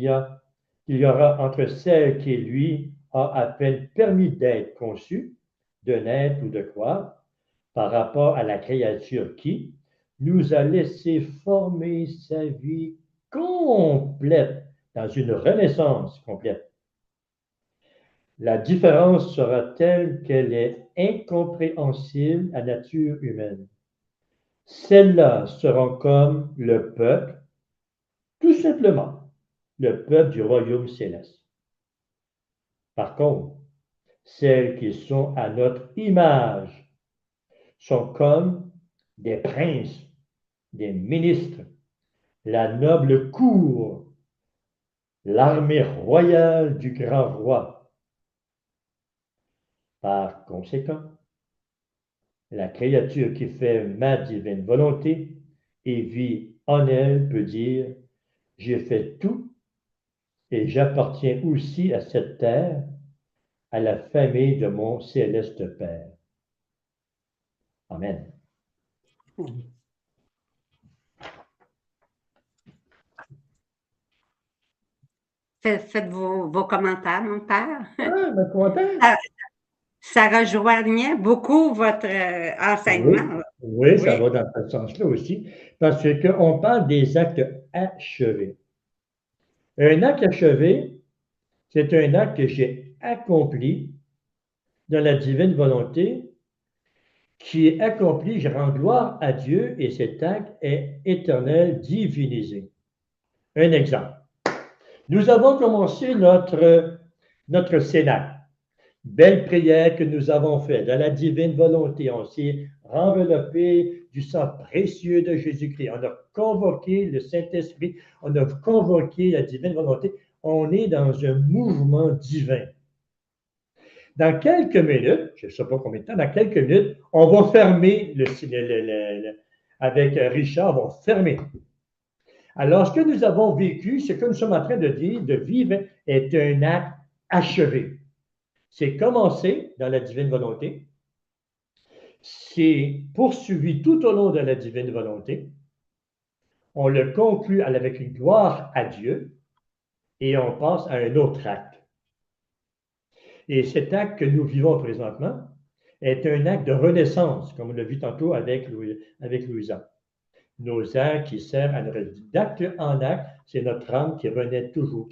[SPEAKER 2] y aura entre celle qui lui a à peine permis d'être conçue, de naître ou de croître, par rapport à la créature qui nous a laissé former sa vie complète dans une renaissance complète. La différence sera telle qu'elle est incompréhensible à nature humaine. Celles-là seront comme le peuple, tout simplement, le peuple du royaume céleste. Par contre, celles qui sont à notre image sont comme des princes, des ministres, la noble cour, l'armée royale du grand roi. Par conséquent, la créature qui fait ma divine volonté et vit en elle peut dire, j'ai fait tout et j'appartiens aussi à cette terre, à la famille de mon céleste Père. Amen.
[SPEAKER 1] Faites vos commentaires, mon père.
[SPEAKER 2] Ah, ben content.
[SPEAKER 1] Ça rejoignait beaucoup votre enseignement.
[SPEAKER 2] Oui, ça
[SPEAKER 1] Oui.
[SPEAKER 2] va dans ce sens-là aussi, parce qu'on parle des actes achevés. Un acte achevé, c'est un acte que j'ai accompli dans la divine volonté, qui est accompli, je rends gloire à Dieu et cet acte est éternel, divinisé. Un exemple. Nous avons commencé notre Cénacle. Belle prière que nous avons faite dans la divine volonté. On s'est enveloppé du sang précieux de Jésus-Christ. On a convoqué le Saint-Esprit. On a convoqué la divine volonté. On est dans un mouvement divin. Dans quelques minutes, je ne sais pas combien de temps, dans quelques minutes, on va fermer avec Richard, on va fermer. Alors, ce que nous avons vécu, ce que nous sommes en train de vivre, est un acte achevé. C'est commencé dans la divine volonté, c'est poursuivi tout au long de la divine volonté, on le conclut avec une gloire à Dieu et on passe à un autre acte. Et cet acte que nous vivons présentement est un acte de renaissance, comme on l'a vu tantôt avec Louisa. Nos âmes qui servent à d'acte en acte, c'est notre âme qui renaît toujours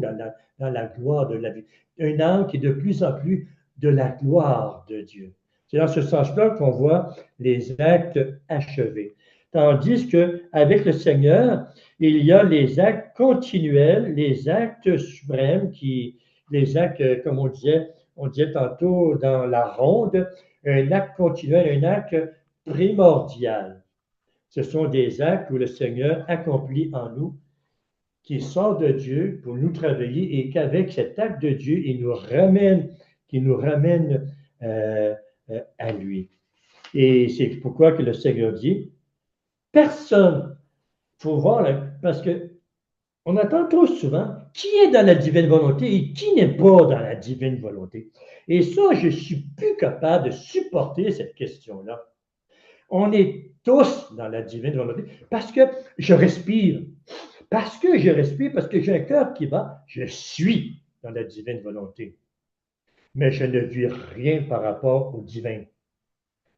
[SPEAKER 2] dans la gloire de la vie. Une âme qui est de plus en plus de la gloire de Dieu. C'est dans ce sens-là qu'on voit les actes achevés. Tandis qu'avec le Seigneur, il y a les actes continuels, les actes suprêmes, les actes, comme on disait tantôt dans la ronde, un acte continuel, un acte primordial. Ce sont des actes où le Seigneur accomplit en nous, qui sort de Dieu pour nous travailler et qu'avec cet acte de Dieu, il nous ramène à lui. Et c'est pourquoi que le Seigneur dit, personne, il faut voir, parce que on entend trop souvent qui est dans la divine volonté et qui n'est pas dans la divine volonté. Et ça, je ne suis plus capable de supporter cette question-là. On est tous dans la divine volonté parce que je respire. Parce que je respire, parce que j'ai un cœur qui bat, je suis dans la divine volonté. Mais je ne vis rien par rapport au divin.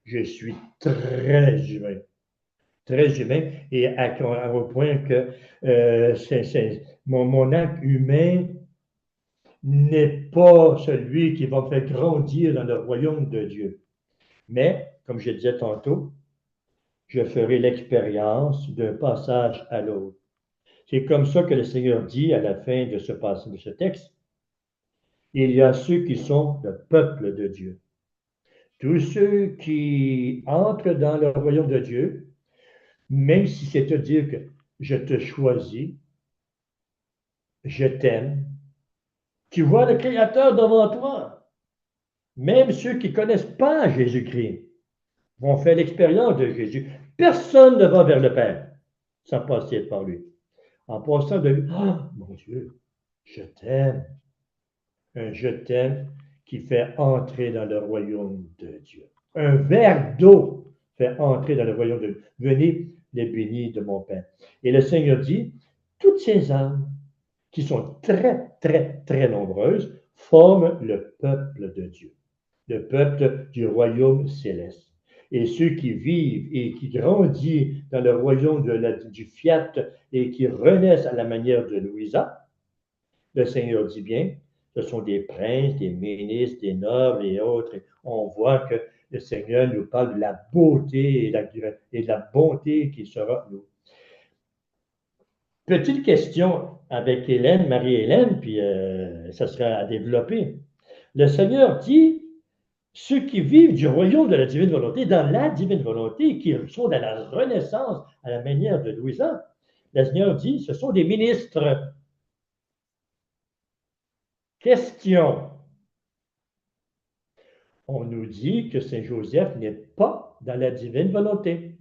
[SPEAKER 2] Je suis très humain. Très humain et au point que mon acte humain n'est pas celui qui va me faire grandir dans le royaume de Dieu. Mais, comme je disais tantôt, je ferai l'expérience d'un passage à l'autre. C'est comme ça que le Seigneur dit à la fin de ce passage, de ce texte. Il y a ceux qui sont le peuple de Dieu. Tous ceux qui entrent dans le royaume de Dieu, même si c'est à dire que je te choisis, je t'aime, tu vois le Créateur devant toi. Même ceux qui ne connaissent pas Jésus-Christ vont faire l'expérience de Jésus. Personne ne va vers le Père sans passer par lui. En passant de lui, ah, mon Dieu, je t'aime. Un je t'aime qui fait entrer dans le royaume de Dieu. Un verre d'eau fait entrer dans le royaume de Dieu. Venez les bénis de mon Père. Et le Seigneur dit, toutes ces âmes qui sont très, très, très nombreuses, forment le peuple de Dieu, le peuple du royaume céleste. Et ceux qui vivent et qui grandissent dans le royaume du fiat et qui renaissent à la manière de Louisa, le Seigneur dit bien, ce sont des princes, des ministres, des nobles et autres. Et on voit que le Seigneur nous parle de la beauté et de la bonté qui sera nous. Petite question avec Hélène, Marie-Hélène, puis ça sera à développer. Le Seigneur dit, ceux qui vivent du royaume de la divine volonté, dans la divine volonté, qui sont dans la renaissance à la manière de Louisa, le Seigneur dit, ce sont des ministres. Question. On nous dit que Saint Joseph n'est pas dans la divine volonté.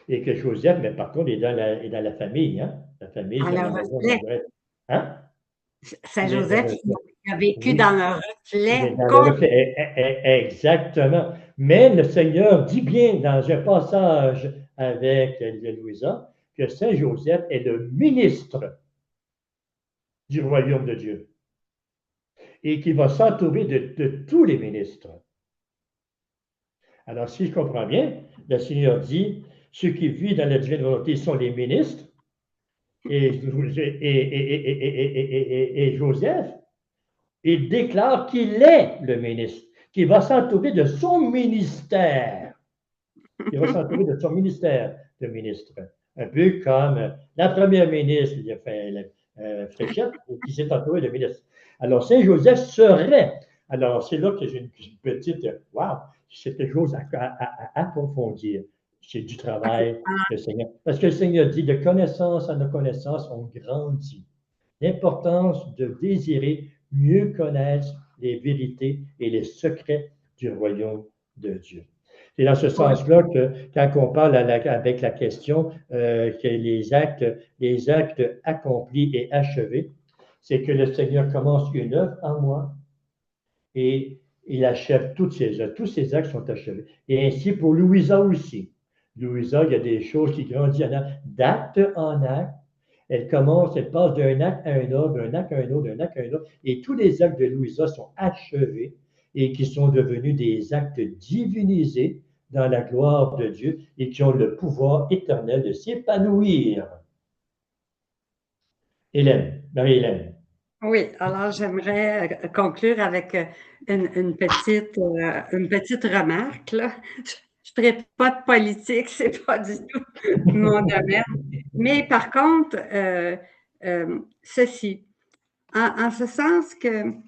[SPEAKER 2] Et que Joseph, mais par contre, est dans la famille. Hein? La famille, c'est la maison de hein?
[SPEAKER 1] Saint Joseph, il a vécu dans le reflet.
[SPEAKER 2] Dans le reflet. Exactement. Mais le Seigneur dit bien dans un passage avec Louisa que Saint Joseph est le ministre du royaume de Dieu et qu'il va s'entourer de tous les ministres. Alors, si je comprends bien, le Seigneur dit, ceux qui vivent dans la divine volonté sont les ministres, et Joseph, il déclare qu'il est le ministre, qu'il va s'entourer de son ministère. Il va s'entourer de son ministère de ministre. Un peu comme la première ministre, il a fait Fréchette, qui s'est entouré de ministre. Alors, Saint Joseph serait. Alors, c'est là que j'ai une petite. Waouh! C'est quelque chose à approfondir. C'est du travail, le Seigneur. Parce que le Seigneur dit de connaissance en connaissance, on grandit. L'importance de désirer mieux connaître les vérités et les secrets du royaume de Dieu. C'est dans ce sens-là que, quand on parle avec la question que les actes accomplis et achevés, c'est que le Seigneur commence une œuvre en moi et il achève toutes ses œuvres. Tous ses actes sont achevés. Et ainsi pour Louisa aussi. Louisa, il y a des choses qui grandissent d'acte en acte. Elle commence, elle passe d'un acte à un autre, d'un acte à un autre, d'un acte à un autre. Et tous les actes de Louisa sont achevés et qui sont devenus des actes divinisés dans la gloire de Dieu et qui ont le pouvoir éternel de s'épanouir. Hélène, Marie-Hélène.
[SPEAKER 1] Oui, alors j'aimerais conclure avec une petite remarque. Là. Je ne ferai pas de politique, ce n'est pas du tout mon domaine. Mais par contre, ceci, en ce sens qu'il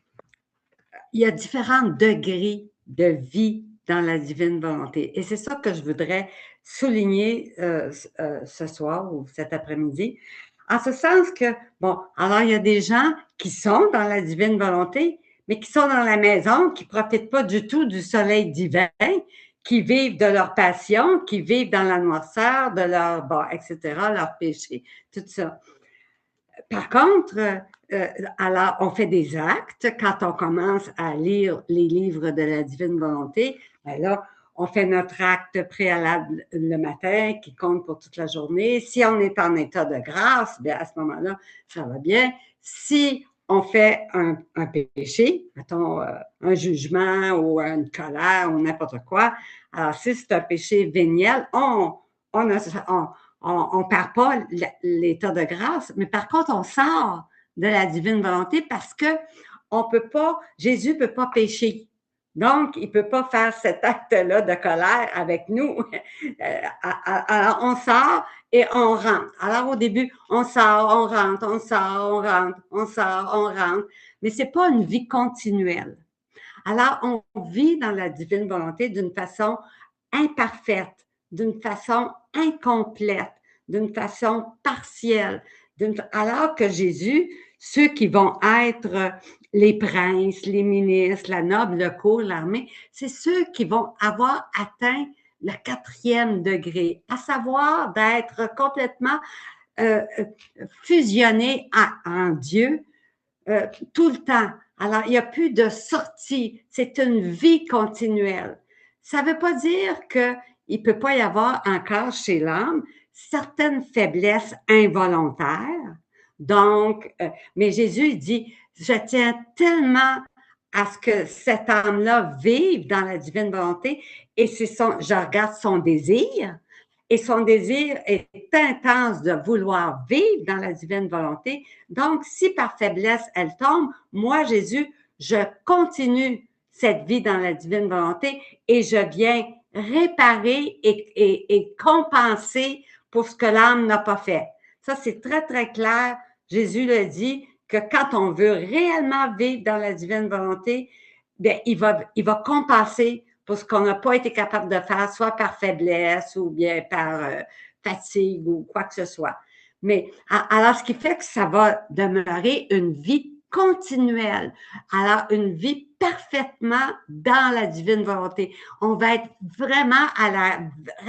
[SPEAKER 1] y a différents degrés de vie dans la divine volonté. Et c'est ça que je voudrais souligner ce soir ou cet après-midi. En ce sens que, bon, alors il y a des gens qui sont dans la divine volonté, mais qui sont dans la maison, qui ne profitent pas du tout du soleil divin, qui vivent de leur passion, qui vivent dans la noirceur, de leur, bon, etc., leur péché, tout ça. Par contre, alors, on fait des actes. Quand on commence à lire les livres de la divine volonté, ben là, on fait notre acte préalable le matin qui compte pour toute la journée. Si on est en état de grâce, bien à ce moment-là, ça va bien. Si on fait un péché, mettons un jugement ou une colère ou n'importe quoi, alors si c'est un péché véniel, on ne perd pas l'état de grâce, mais par contre, on sort de la divine volonté parce que on peut pas, Jésus ne peut pas pécher. Donc, il ne peut pas faire cet acte-là de colère avec nous. Alors, on sort et on rentre. Alors, au début, on sort, on rentre, on sort, on rentre, on sort, on rentre. Mais ce n'est pas une vie continuelle. Alors, on vit dans la divine volonté d'une façon imparfaite, d'une façon incomplète, d'une façon partielle. Alors que Jésus, ceux qui vont être les princes, les ministres, la noble cour, l'armée, c'est ceux qui vont avoir atteint le 4e degré, à savoir d'être complètement fusionnés en Dieu tout le temps. Alors, il n'y a plus de sortie. C'est une vie continuelle. Ça ne veut pas dire qu'il ne peut pas y avoir encore chez l'homme certaines faiblesses involontaires. Donc, mais Jésus dit, je tiens tellement à ce que cet âme-là vive dans la divine volonté et je regarde son désir et son désir est intense de vouloir vivre dans la divine volonté. Donc, si par faiblesse elle tombe, moi, Jésus, je continue cette vie dans la divine volonté et je viens réparer et compenser pour ce que l'âme n'a pas fait. Ça, c'est très, très clair. Jésus le dit que quand on veut réellement vivre dans la divine volonté, bien, il va compenser pour ce qu'on n'a pas été capable de faire, soit par faiblesse ou bien par fatigue ou quoi que ce soit. Mais alors, ce qui fait que ça va demeurer une vie continuelle. Alors, une vie parfaitement dans la divine volonté. On va être vraiment à la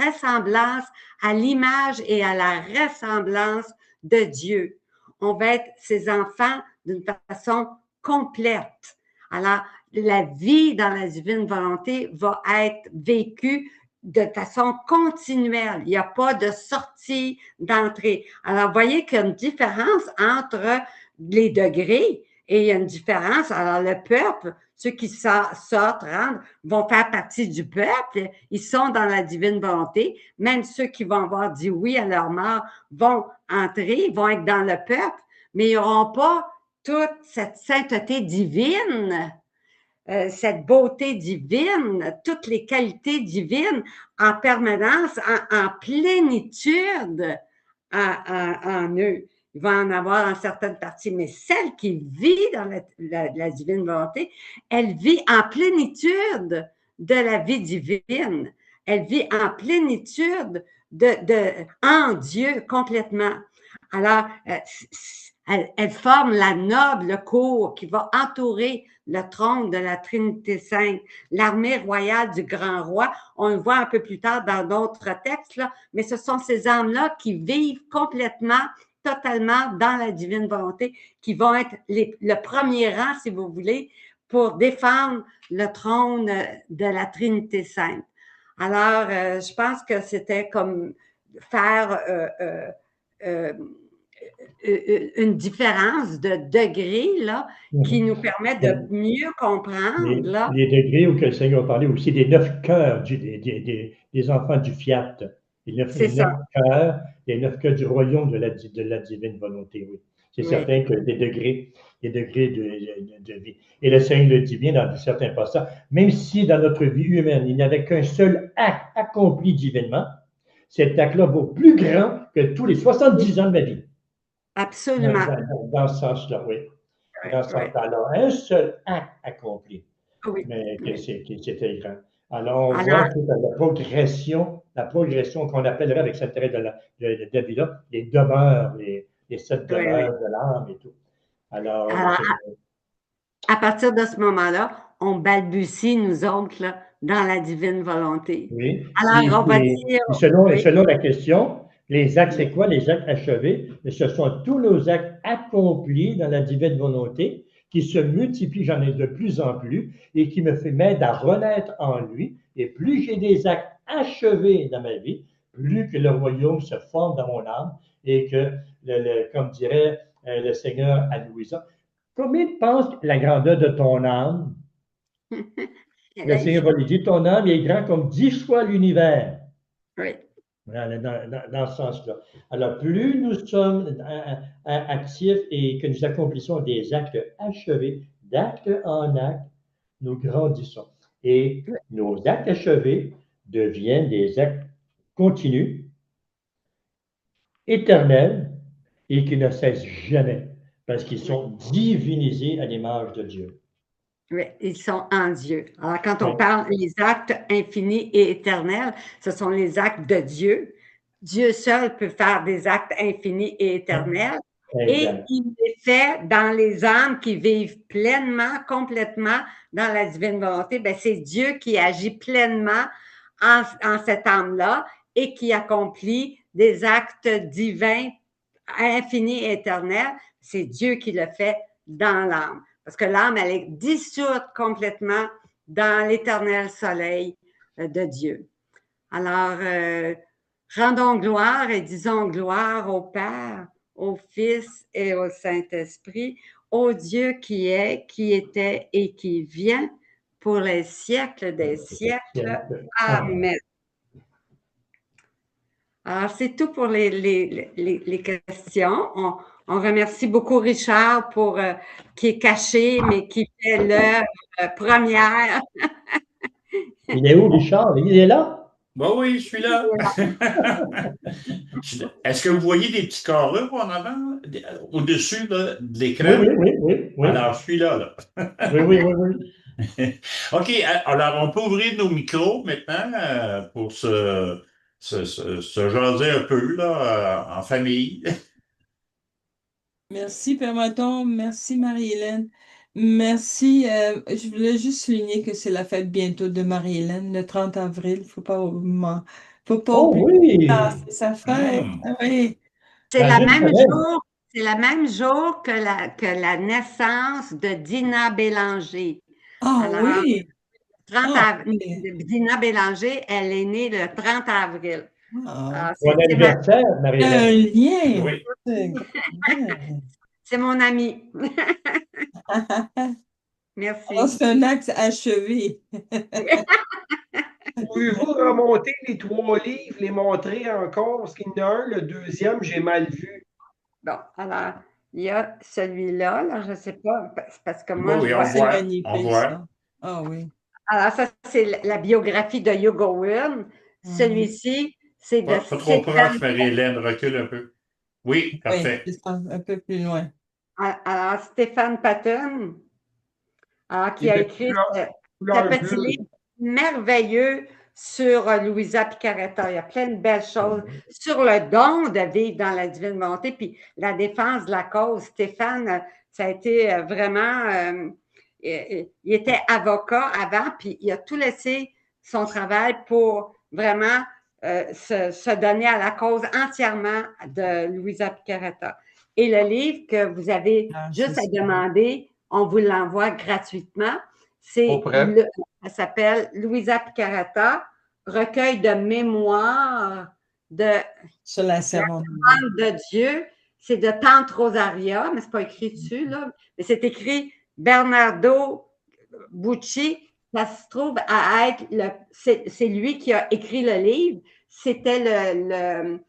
[SPEAKER 1] ressemblance, à l'image et à la ressemblance de Dieu. On va être ses enfants d'une façon complète. Alors, la vie dans la divine volonté va être vécue de façon continuelle. Il n'y a pas de sortie, d'entrée. Alors, vous voyez qu'il y a une différence entre les degrés et il y a une différence. Alors, le peuple, ceux qui sortent, rentrent, vont faire partie du peuple. Ils sont dans la divine volonté. Même ceux qui vont avoir dit oui à leur mort vont entrer, vont être dans le peuple, mais ils n'auront pas toute cette sainteté divine, cette beauté divine, toutes les qualités divines en permanence, en plénitude en eux. Il va en avoir en certaines parties, mais celle qui vit dans la divine volonté, elle vit en plénitude de la vie divine. Elle vit en plénitude en Dieu complètement. Alors, elle forme la noble cour qui va entourer le trône de la Trinité Sainte, l'armée royale du grand roi. On le voit un peu plus tard dans d'autres textes, là, mais ce sont ces âmes-là qui vivent complètement, totalement dans la divine volonté, qui vont être le premier rang, si vous voulez, pour défendre le trône de la Trinité Sainte. Alors, je pense que c'était comme faire une différence de degré là, qui nous permet de mieux comprendre. Là.
[SPEAKER 2] Les degrés auxquels le Seigneur parlait aussi des 9 cœurs des enfants du fiat. Les 9 cœurs, les 9 cœurs du royaume de la divine volonté, oui. C'est certain que des degrés de vie. Et le Seigneur le dit bien dans certains passages, même si dans notre vie humaine, il n'y avait qu'un seul acte accompli divinement, cet acte-là vaut plus grand que tous les 70 ans de ma vie.
[SPEAKER 1] Absolument.
[SPEAKER 2] Dans ce sens-là, oui. Dans ce sens-là. Alors, un seul acte accompli, mais c'était grand. Alors, on voit toute la progression qu'on appellerait avec cette trait de David-là, les demeures, les 7 demeures de l'âme et tout. Alors
[SPEAKER 1] à partir de ce moment-là, on balbutie, nous autres, là, dans la divine volonté.
[SPEAKER 2] Oui.
[SPEAKER 1] Alors, on va dire, oui,
[SPEAKER 2] Selon la question, les actes, c'est quoi? Les actes achevés. Et ce sont tous nos actes accomplis dans la divine volonté qui se multiplient, j'en ai de plus en plus, et qui m'aident à renaître en lui. Et plus j'ai des actes achevés dans ma vie, plus que le royaume se forme dans mon âme et que, comme dirait le Seigneur à Louisa, combien pense la grandeur de ton âme?
[SPEAKER 1] elle
[SPEAKER 2] Le
[SPEAKER 1] a
[SPEAKER 2] Seigneur va lui dire, ton âme est grand comme 10 fois l'univers.
[SPEAKER 1] oui,
[SPEAKER 2] Voilà, dans ce sens-là. Alors, plus nous sommes actifs et que nous accomplissons des actes achevés, d'acte en acte, nous grandissons. Et nos actes achevés deviennent des actes continus, éternels et qui ne cessent jamais parce qu'ils
[SPEAKER 1] oui,
[SPEAKER 2] sont divinisés à l'image de Dieu.
[SPEAKER 1] oui, ils sont en Dieu. Alors, quand on
[SPEAKER 2] Oui,
[SPEAKER 1] parle des actes infinis et éternels, ce sont les actes de Dieu. Dieu seul peut faire des actes infinis et éternels. Et
[SPEAKER 2] exact.
[SPEAKER 1] il les fait dans les âmes qui vivent pleinement, complètement dans la divine volonté. Ben, c'est Dieu qui agit pleinement en cette âme-là et qui accomplit des actes divins, infinis et éternels. C'est Dieu qui le fait dans l'âme. Parce que l'âme, elle est dissoute complètement dans l'éternel soleil de Dieu. Alors, rendons gloire et disons gloire au Père, au Fils et au Saint-Esprit, au Dieu qui est, qui était et qui vient pour les siècles des siècles.
[SPEAKER 2] Amen.
[SPEAKER 1] Amen. Alors, c'est tout pour les questions. On remercie beaucoup Richard pour qui est caché, mais qui fait l'heure première.
[SPEAKER 2] Il est où, Richard? Il est là?
[SPEAKER 3] Bon, oui, je suis là. Est-ce que vous voyez des petits carrés en avant, au-dessus là, de
[SPEAKER 2] Oui,
[SPEAKER 3] l'écran?
[SPEAKER 2] oui, oui, oui, oui.
[SPEAKER 3] Alors, je suis là, là.
[SPEAKER 2] Oui, oui, oui, oui.
[SPEAKER 3] OK, alors on peut ouvrir nos micros maintenant pour se jaser un peu là, en famille.
[SPEAKER 4] Merci, Père Maton. Merci, Marie-Hélène. Merci. Je voulais juste souligner que c'est la fête bientôt de Marie-Hélène, le 30 avril. Faut pas
[SPEAKER 2] Oh
[SPEAKER 4] oublier. Ah,
[SPEAKER 2] oui!
[SPEAKER 4] c'est sa fête. Ah oui.
[SPEAKER 1] C'est
[SPEAKER 2] Dans
[SPEAKER 1] la
[SPEAKER 2] une
[SPEAKER 1] même
[SPEAKER 2] semaine.
[SPEAKER 1] jour, c'est la même jour que la naissance de Dina Bélanger.
[SPEAKER 4] Ah
[SPEAKER 1] Alors,
[SPEAKER 4] oui.
[SPEAKER 1] 30
[SPEAKER 4] Ah,
[SPEAKER 1] avril, Dina Bélanger, elle est née le 30 avril.
[SPEAKER 4] ah.
[SPEAKER 2] Bon anniversaire,
[SPEAKER 4] Il y a un
[SPEAKER 2] Marie-Hélène.
[SPEAKER 4] lien.
[SPEAKER 3] Oui.
[SPEAKER 1] c'est mon amie.
[SPEAKER 4] Alors,
[SPEAKER 1] Merci.
[SPEAKER 4] c'est un acte achevé.
[SPEAKER 5] Pouvez-vous remonter les 3 livres, les montrer encore? Parce qu'il y en a un, le deuxième, j'ai mal vu.
[SPEAKER 1] Bon, alors, il y a celui-là, là, je ne sais pas, parce que moi,
[SPEAKER 3] Oui,
[SPEAKER 1] je
[SPEAKER 3] oui, on
[SPEAKER 1] vois.
[SPEAKER 4] C'est
[SPEAKER 3] voit, on
[SPEAKER 4] magnifique,
[SPEAKER 3] voit.
[SPEAKER 4] ça. Ah oui.
[SPEAKER 1] Alors, ça, c'est la biographie de Hugo Wynne.
[SPEAKER 4] Mhm.
[SPEAKER 1] Celui-ci, c'est de
[SPEAKER 3] Pas trop
[SPEAKER 1] Stéphane.
[SPEAKER 3] proche, Marie-Hélène, recule un peu. Oui,
[SPEAKER 4] Oui,
[SPEAKER 3] parfait.
[SPEAKER 4] c'est un peu plus loin.
[SPEAKER 1] Alors, Stéphane Patton, alors,
[SPEAKER 5] Il
[SPEAKER 1] qui a
[SPEAKER 5] était
[SPEAKER 1] écrit ce
[SPEAKER 5] couleur
[SPEAKER 1] petit
[SPEAKER 5] bleue.
[SPEAKER 1] livre merveilleux sur Louisa Picaretta. Il y a plein de belles choses sur le don de vivre dans la divine volonté, puis la défense de la cause. Stéphane, ça a été vraiment... il était avocat avant, puis il a tout laissé son travail pour vraiment se donner à la cause entièrement de Louisa Picaretta. Et le livre que vous avez
[SPEAKER 4] Ah,
[SPEAKER 1] juste
[SPEAKER 4] c'est
[SPEAKER 1] à
[SPEAKER 4] super.
[SPEAKER 1] demander, on vous l'envoie gratuitement. Ça s'appelle Louisa Picaretta, recueil de mémoire de
[SPEAKER 4] Sur la cérémonie.
[SPEAKER 1] de Dieu. C'est de Tante Rosaria, mais ce n'est pas écrit dessus, là. Mais c'est écrit Bernardo Bucci. Ça se trouve à être c'est lui qui a écrit le livre. C'était le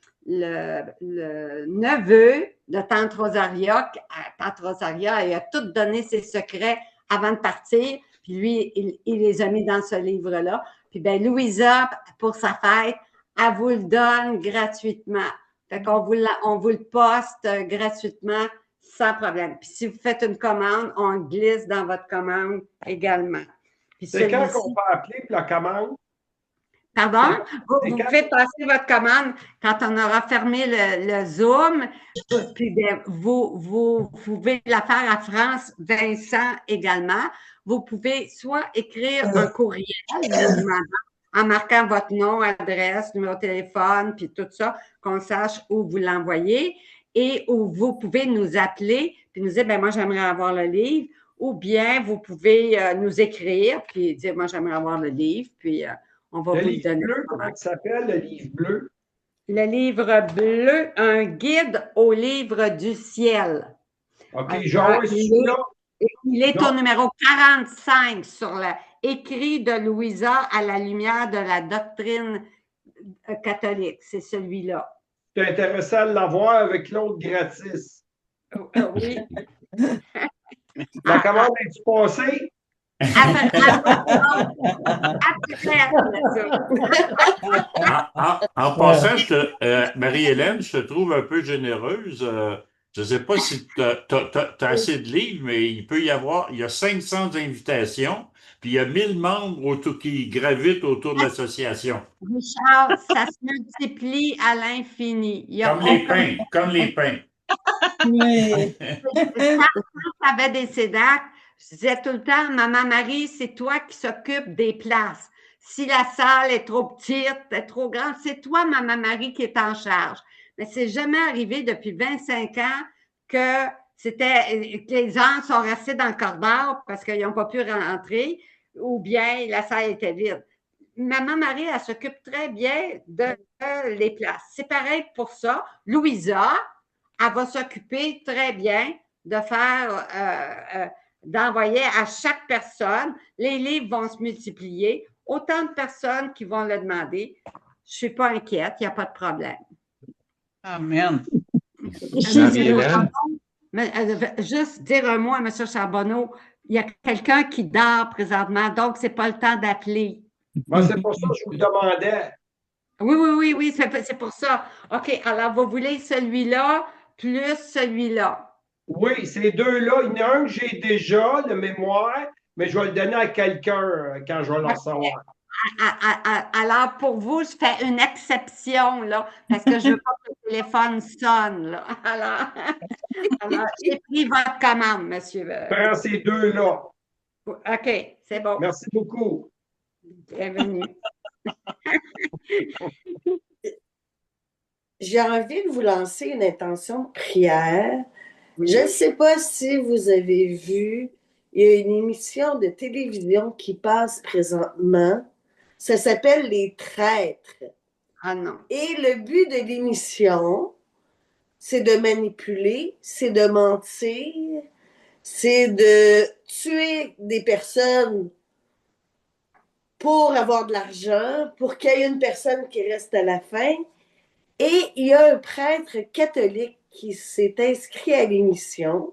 [SPEAKER 1] neveu de Tante Rosaria. Tante Rosaria, elle a tout donné ses secrets avant de partir. Puis lui, il les a mis dans ce livre-là. Puis ben Louisa, pour sa fête, elle vous le donne gratuitement. Fait qu'on on vous le poste gratuitement sans problème. Puis si vous faites une commande, on le glisse dans votre commande également. Puis
[SPEAKER 5] C'est quand
[SPEAKER 1] celui-ci,
[SPEAKER 5] qu'on peut appeler pour la commande?
[SPEAKER 1] Pardon?
[SPEAKER 5] C'est
[SPEAKER 1] Vous
[SPEAKER 5] quand?
[SPEAKER 1] pouvez passer votre commande quand on aura fermé le Zoom. Puis vous pouvez la faire à France Vincent également. Vous pouvez soit écrire un courriel nous demandant, en marquant votre nom, adresse, numéro de téléphone, puis tout ça, qu'on sache où vous l'envoyez, et où vous pouvez nous appeler, puis nous dire, ben moi, j'aimerais avoir le livre, ou bien vous pouvez nous écrire, puis dire, moi, j'aimerais avoir le livre, puis on va
[SPEAKER 5] Le
[SPEAKER 1] vous le
[SPEAKER 5] livre
[SPEAKER 1] donner.
[SPEAKER 5] bleu, comment il s'appelle, le livre bleu?
[SPEAKER 1] Le livre bleu, un guide au livre du ciel.
[SPEAKER 5] OK, genre, celui-là.
[SPEAKER 1] Il est
[SPEAKER 5] Non.
[SPEAKER 1] au numéro 45 sur écrit de Louisa à la lumière de la doctrine catholique. C'est celui-là.
[SPEAKER 5] C'est intéressant de l'avoir avec l'autre gratis.
[SPEAKER 1] Oui.
[SPEAKER 5] La commande est-tu passée?
[SPEAKER 3] En passant, Marie-Hélène, je te trouve un peu généreuse. Je ne sais pas si tu as assez de livres, mais il peut y avoir, il y a 500 invitations, puis il y a 1000 membres qui gravitent autour de l'association.
[SPEAKER 1] Richard, ça se multiplie à l'infini.
[SPEAKER 3] Comme les pains.
[SPEAKER 4] Oui.
[SPEAKER 1] Quand j'avais des CEDAC, je disais tout le temps, Maman Marie, c'est toi qui s'occupe des places. Si la salle est trop petite, est trop grande, c'est toi, Maman Marie, qui est en charge. Mais c'est jamais arrivé depuis 25 ans que les gens sont restés dans le corridor parce qu'ils n'ont pas pu rentrer ou bien la salle était vide. Maman Marie, elle s'occupe très bien de les places. C'est pareil pour ça. Louisa, elle va s'occuper très bien de faire, d'envoyer à chaque personne. Les livres vont se multiplier. Autant de personnes qui vont le demander. Je ne suis pas inquiète, il n'y a pas de problème.
[SPEAKER 6] Amen.
[SPEAKER 1] Juste dire un mot à M. Charbonneau, il y a quelqu'un qui dort présentement, donc ce n'est pas le temps d'appeler.
[SPEAKER 5] Ben, c'est pour ça que je vous le demandais.
[SPEAKER 1] Oui, c'est pour ça. OK, alors vous voulez celui-là plus celui-là.
[SPEAKER 5] Oui, ces deux-là, il y en a un que j'ai déjà, le mémoire, mais je vais le donner à quelqu'un quand je vais le recevoir.
[SPEAKER 1] Alors, pour vous, je fais une exception, là, parce que je ne veux pas que le téléphone sonne, là. Alors j'ai pris votre commande, monsieur.
[SPEAKER 5] Prends ces deux-là.
[SPEAKER 1] OK, c'est bon.
[SPEAKER 5] Merci beaucoup.
[SPEAKER 1] Bienvenue.
[SPEAKER 7] J'ai envie de vous lancer une intention de prière.
[SPEAKER 1] Oui.
[SPEAKER 7] Je ne sais pas si vous avez vu, il y a une émission de télévision qui passe présentement. Ça s'appelle Les Traîtres.
[SPEAKER 1] Ah non.
[SPEAKER 7] Et le but de l'émission, c'est de manipuler, c'est de mentir, c'est de tuer des personnes pour avoir de l'argent, pour qu'il y ait une personne qui reste à la fin. Et il y a un prêtre catholique qui s'est inscrit à l'émission,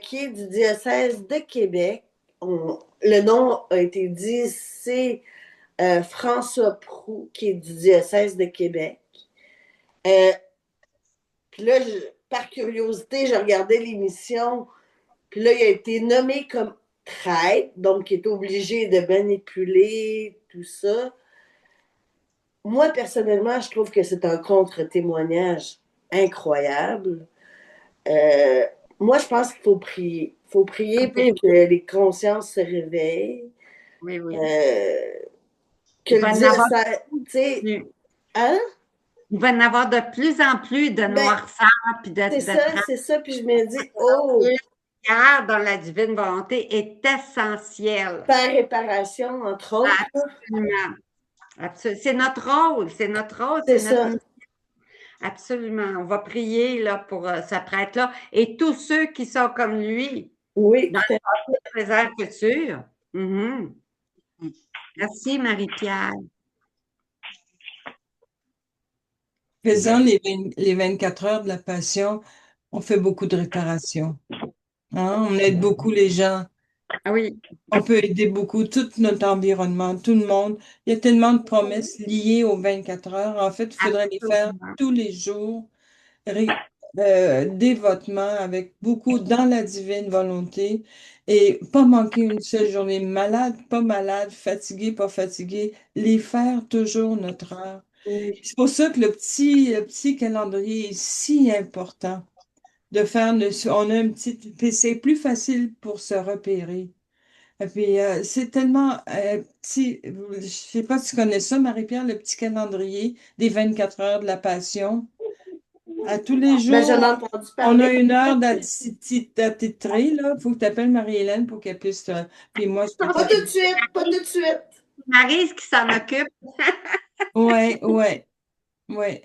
[SPEAKER 7] qui est du diocèse de Québec. Le nom a été dit, c'est François Proulx, qui est du diocèse de Québec. Puis là, par curiosité, j'ai regardé l'émission, puis là, il a été nommé comme traître, donc il est obligé de manipuler tout ça. Moi, personnellement, je trouve que c'est un contre-témoignage incroyable. Moi, je pense qu'il faut prier. Il faut prier pour que les consciences se réveillent.
[SPEAKER 1] Oui.
[SPEAKER 7] Que le diocèse, tu sais, hein?
[SPEAKER 1] Il va y en avoir de plus en plus de noirceur puis de
[SPEAKER 7] c'est ça. Puis je me dis, oh!
[SPEAKER 1] La dans la divine volonté est essentielle.
[SPEAKER 7] Par réparation, entre autres.
[SPEAKER 1] Absolument. C'est notre rôle. C'est notre mission. Absolument. On va prier là, pour ce prêtre-là et tous ceux qui sont comme lui.
[SPEAKER 7] Oui.
[SPEAKER 1] Dans le passé, présent, futur. Merci, Marie-Pierre.
[SPEAKER 4] Faisant les 24 heures de la Passion, on fait beaucoup de réparations. Hein? On aide beaucoup les gens.
[SPEAKER 1] Ah oui.
[SPEAKER 4] On peut aider beaucoup tout notre environnement, tout le monde. Il y a tellement de promesses liées aux 24 heures. En fait, il faudrait les faire tous les jours. dévotement, avec beaucoup dans la divine volonté et pas manquer une seule journée, malade, pas malade, fatigué, pas fatigué, les faire toujours notre heure.
[SPEAKER 7] Oui.
[SPEAKER 4] C'est pour ça que le petit calendrier est si important de faire, on a un petit, puis c'est plus facile pour se repérer. Et puis, c'est tellement petit, je sais pas si tu connais ça, Marie-Pierre, le petit calendrier des 24 heures de la Passion. À tous les
[SPEAKER 7] Ben, j'en ai
[SPEAKER 4] jours,
[SPEAKER 7] entendu
[SPEAKER 4] on a
[SPEAKER 7] parler.
[SPEAKER 4] une heure d'attitré, là. Il faut que tu appelles Marie-Hélène pour qu'elle puisse te... Puis moi, je peux
[SPEAKER 7] Pas tout de
[SPEAKER 4] t'appeler.
[SPEAKER 7] suite, pas tout de suite.
[SPEAKER 1] Maryse qui s'en occupe.
[SPEAKER 4] Ouais, ouais, ouais.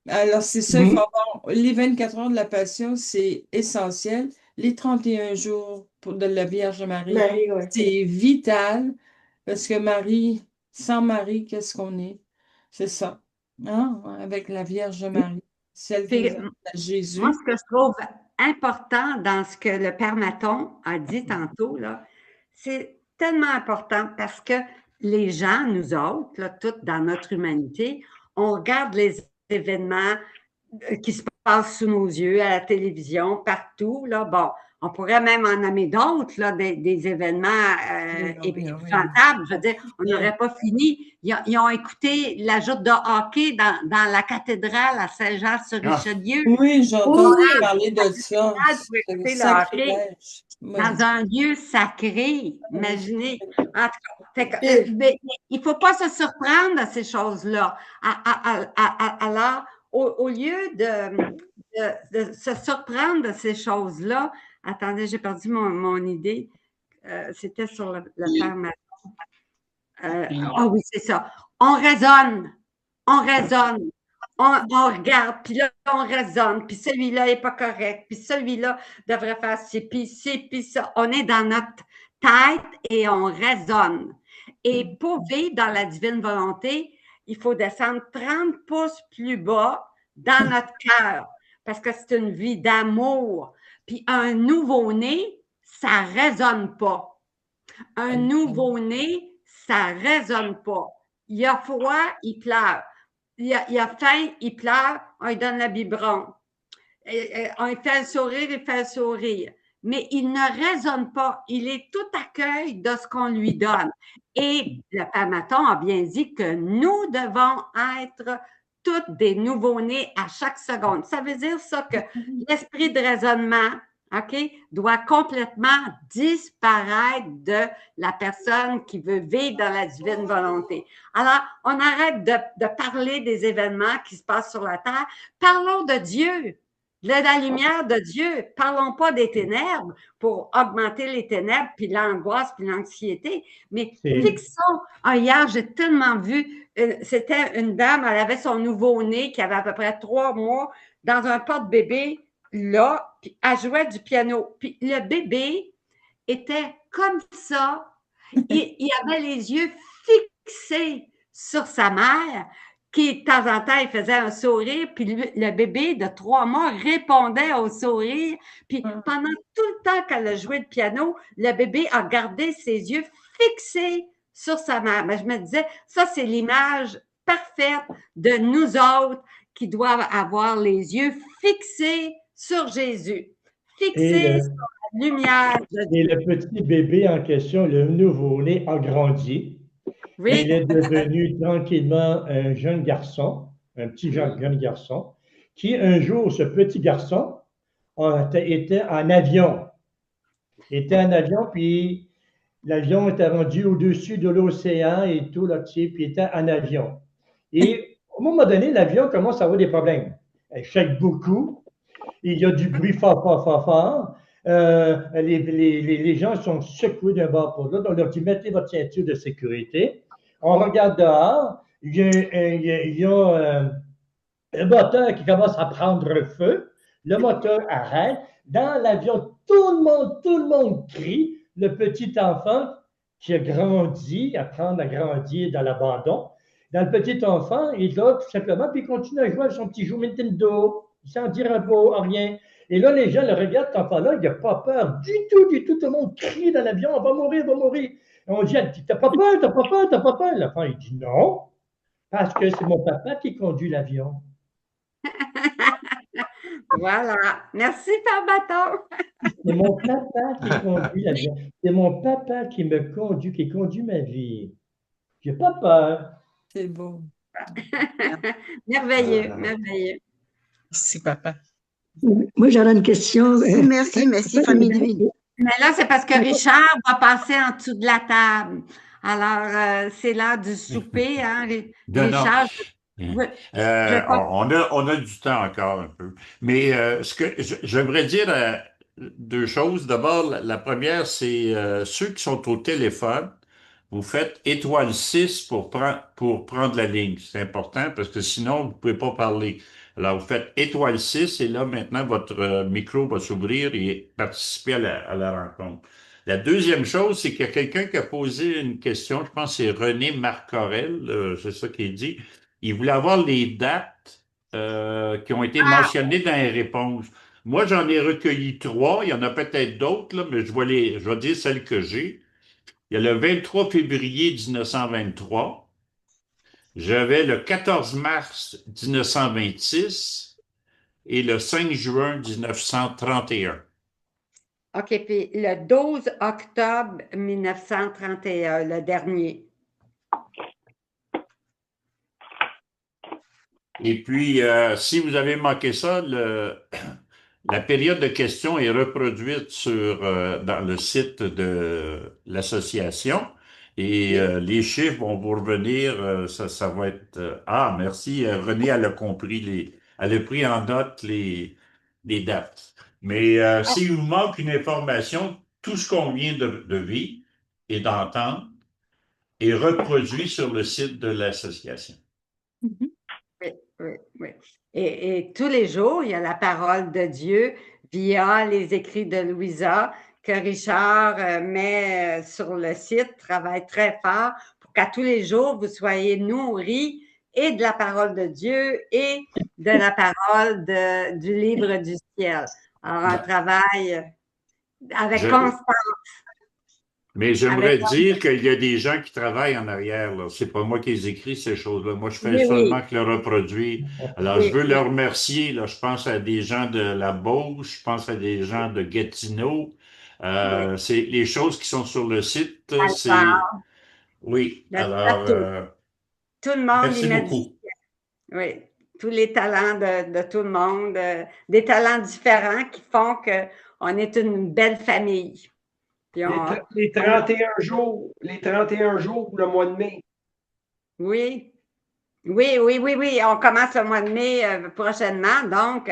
[SPEAKER 4] Alors, c'est ça, il faut avoir... Les 24 heures de la Passion, c'est essentiel. Les 31 jours de la Vierge Marie,
[SPEAKER 7] Marie, oui.
[SPEAKER 4] c'est vital parce que Marie, sans Marie, qu'est-ce qu'on est? C'est ça. Hein? Avec la Vierge Marie, celle qui
[SPEAKER 1] Puis,
[SPEAKER 4] nous a à
[SPEAKER 1] moi,
[SPEAKER 4] Jésus.
[SPEAKER 1] ce que je trouve important dans ce que le Père Maton a dit tantôt, là, c'est tellement important parce que les gens, nous autres, là, toutes dans notre humanité, on regarde les événements qui se passent sous nos yeux, à la télévision, partout. Là. Bon, on pourrait même en nommer d'autres, là, des événements
[SPEAKER 4] Oui, oui, oui.
[SPEAKER 1] épouvantables. Je veux dire, on n'aurait pas fini. Ils ont écouté la joute de hockey dans la cathédrale à Saint-Jean-sur-Richelieu.
[SPEAKER 4] Oui, j'ai entendu parler de ça.
[SPEAKER 1] Pour
[SPEAKER 4] C'est un
[SPEAKER 1] écouter le hockey
[SPEAKER 4] sacrilège. Oui.
[SPEAKER 1] dans un lieu sacré. Imaginez. En tout cas,
[SPEAKER 7] Puis,
[SPEAKER 1] il ne faut pas se surprendre à ces choses-là. Alors, au lieu de se surprendre de ces choses-là, attendez, j'ai perdu mon idée. C'était sur le Père Maton. Ah oui, c'est ça. On raisonne. On raisonne. On regarde, puis là, on raisonne, puis celui-là n'est pas correct, puis celui-là devrait faire ci, puis ça. On est dans notre tête et on raisonne. Et pour vivre dans la divine volonté, il faut descendre 30 pouces plus bas dans notre cœur, parce que c'est une vie d'amour. Puis un nouveau-né, ça ne résonne pas. Un nouveau-né, ça ne résonne pas. Il a froid, il pleure. Il a faim, il pleure, on lui donne la biberon. On lui fait un sourire, il fait un sourire. Mais il ne raisonne pas. Il est tout accueil de ce qu'on lui donne. Et le Père Maton a bien dit que nous devons être toutes des nouveaux-nés à chaque seconde. Ça veut dire ça que l'esprit de raisonnement, OK, doit complètement disparaître de la personne qui veut vivre dans la divine volonté. Alors, on arrête de parler des événements qui se passent sur la terre. Parlons de Dieu, de la lumière de Dieu. Parlons pas des ténèbres pour augmenter les ténèbres, puis l'angoisse, puis l'anxiété. Mais fixons. Hier, j'ai tellement vu, c'était une dame, elle avait son nouveau-né qui avait à peu près 3 mois dans un porte-bébé. Là, puis elle jouait du piano. Puis le bébé était comme ça. Il avait les yeux fixés sur sa mère, qui, de temps en temps, il faisait un sourire, puis le bébé de 3 mois répondait au sourire. Puis pendant tout le temps qu'elle a joué le piano, le bébé a gardé ses yeux fixés sur sa mère. Mais je me disais, ça, c'est l'image parfaite de nous autres qui doivent avoir les yeux fixés sur Jésus, fixé sur la lumière de
[SPEAKER 2] Et
[SPEAKER 1] Dieu.
[SPEAKER 2] le petit bébé en question, le nouveau-né, a grandi.
[SPEAKER 1] Oui.
[SPEAKER 2] Il est devenu tranquillement un jeune garçon, un petit jeune garçon, qui un jour, ce petit garçon, était en avion. Il était en avion, puis l'avion était rendu au-dessus de l'océan et tout là-dessus, puis il était en avion. Et au moment donné, l'avion commence à avoir des problèmes. Elle shake beaucoup. Il y a du bruit fort, fort, fort, fort. Les gens sont secoués d'un bord pour l'autre. On leur dit, mettez votre ceinture de sécurité. On regarde dehors. Il y a un moteur qui commence à prendre feu. Le moteur arrête. Dans l'avion, tout le monde crie. Le petit enfant qui a grandi, apprendre à grandir dans l'abandon. Dans le petit enfant, il est là tout simplement, puis il continue à jouer à son petit jeu Nintendo, sans dire un mot, rien. Et là, les gens le regardent, cet enfant-là, il n'a pas peur du tout, du tout. Tout le monde crie dans l'avion, on va mourir, on va mourir. Et on dit, t'as pas peur, t'as pas peur, t'as pas peur. L'enfant, il dit non, parce que c'est mon papa qui conduit l'avion.
[SPEAKER 1] Voilà. Merci, Père Bâton.
[SPEAKER 2] C'est mon papa qui conduit la vie. C'est mon papa qui me conduit, qui conduit ma vie. J'ai pas peur.
[SPEAKER 4] C'est beau.
[SPEAKER 1] Merveilleux, merveilleux.
[SPEAKER 6] Merci, papa.
[SPEAKER 8] Moi, j'aurais une question.
[SPEAKER 9] Merci, famille divine.
[SPEAKER 1] Mais là, c'est parce que Richard va passer en dessous de la table. Alors, c'est l'heure du souper, hein,
[SPEAKER 3] Non, non.
[SPEAKER 1] Richard. Oui.
[SPEAKER 3] On a du temps encore un peu. Mais ce que j'aimerais dire deux choses. D'abord, la première, c'est ceux qui sont au téléphone, vous faites étoile 6 pour prendre la ligne. C'est important parce que sinon, vous ne pouvez pas parler. Alors, vous faites étoile 6 et là, maintenant, votre micro va s'ouvrir et participer à la rencontre. La deuxième chose, c'est qu'il y a quelqu'un qui a posé une question, je pense que c'est René Marcorel, c'est ça qu'il dit. Il voulait avoir les dates qui ont été mentionnées dans les réponses. Moi, j'en ai recueilli 3. Il y en a peut-être d'autres, là, mais je vais dire celles que j'ai. Il y a le 23 février 1923. J'avais le 14 mars 1926 et le 5 juin 1931.
[SPEAKER 1] OK, puis le 12 octobre 1931, le dernier.
[SPEAKER 3] Et puis, si vous avez manqué ça, la période de questions est reproduite dans le site de l'association et les chiffres vont vous revenir. Ça va être... merci. René, elle a compris elle a pris en note les dates. Mais s'il vous manque une information, tout ce qu'on vient de vivre et d'entendre est reproduit sur le site de l'association.
[SPEAKER 1] Oui. Et tous les jours, il y a la parole de Dieu via les écrits de Louisa que Richard met sur le site, travaille très fort pour qu'à tous les jours, vous soyez nourris et de la parole de Dieu et de la parole du livre du ciel. Alors, un travail avec constance.
[SPEAKER 3] Mais j'aimerais dire qu'il y a des gens qui travaillent en arrière. Ce n'est pas moi qui les écris, ces choses-là. Moi, je fais seulement que le reproduire. Alors, je veux leur remercier. Là, je pense à des gens de la Beauce, je pense à des gens de Gatineau. C'est les choses qui sont sur le site. Oui, alors,
[SPEAKER 1] tout le monde
[SPEAKER 3] merci beaucoup.
[SPEAKER 1] Oui, tous les talents de tout le monde, des talents différents qui font qu'on est une belle famille.
[SPEAKER 5] Les 31 jours, le mois de mai.
[SPEAKER 1] Oui. On commence le mois de mai prochainement. Donc,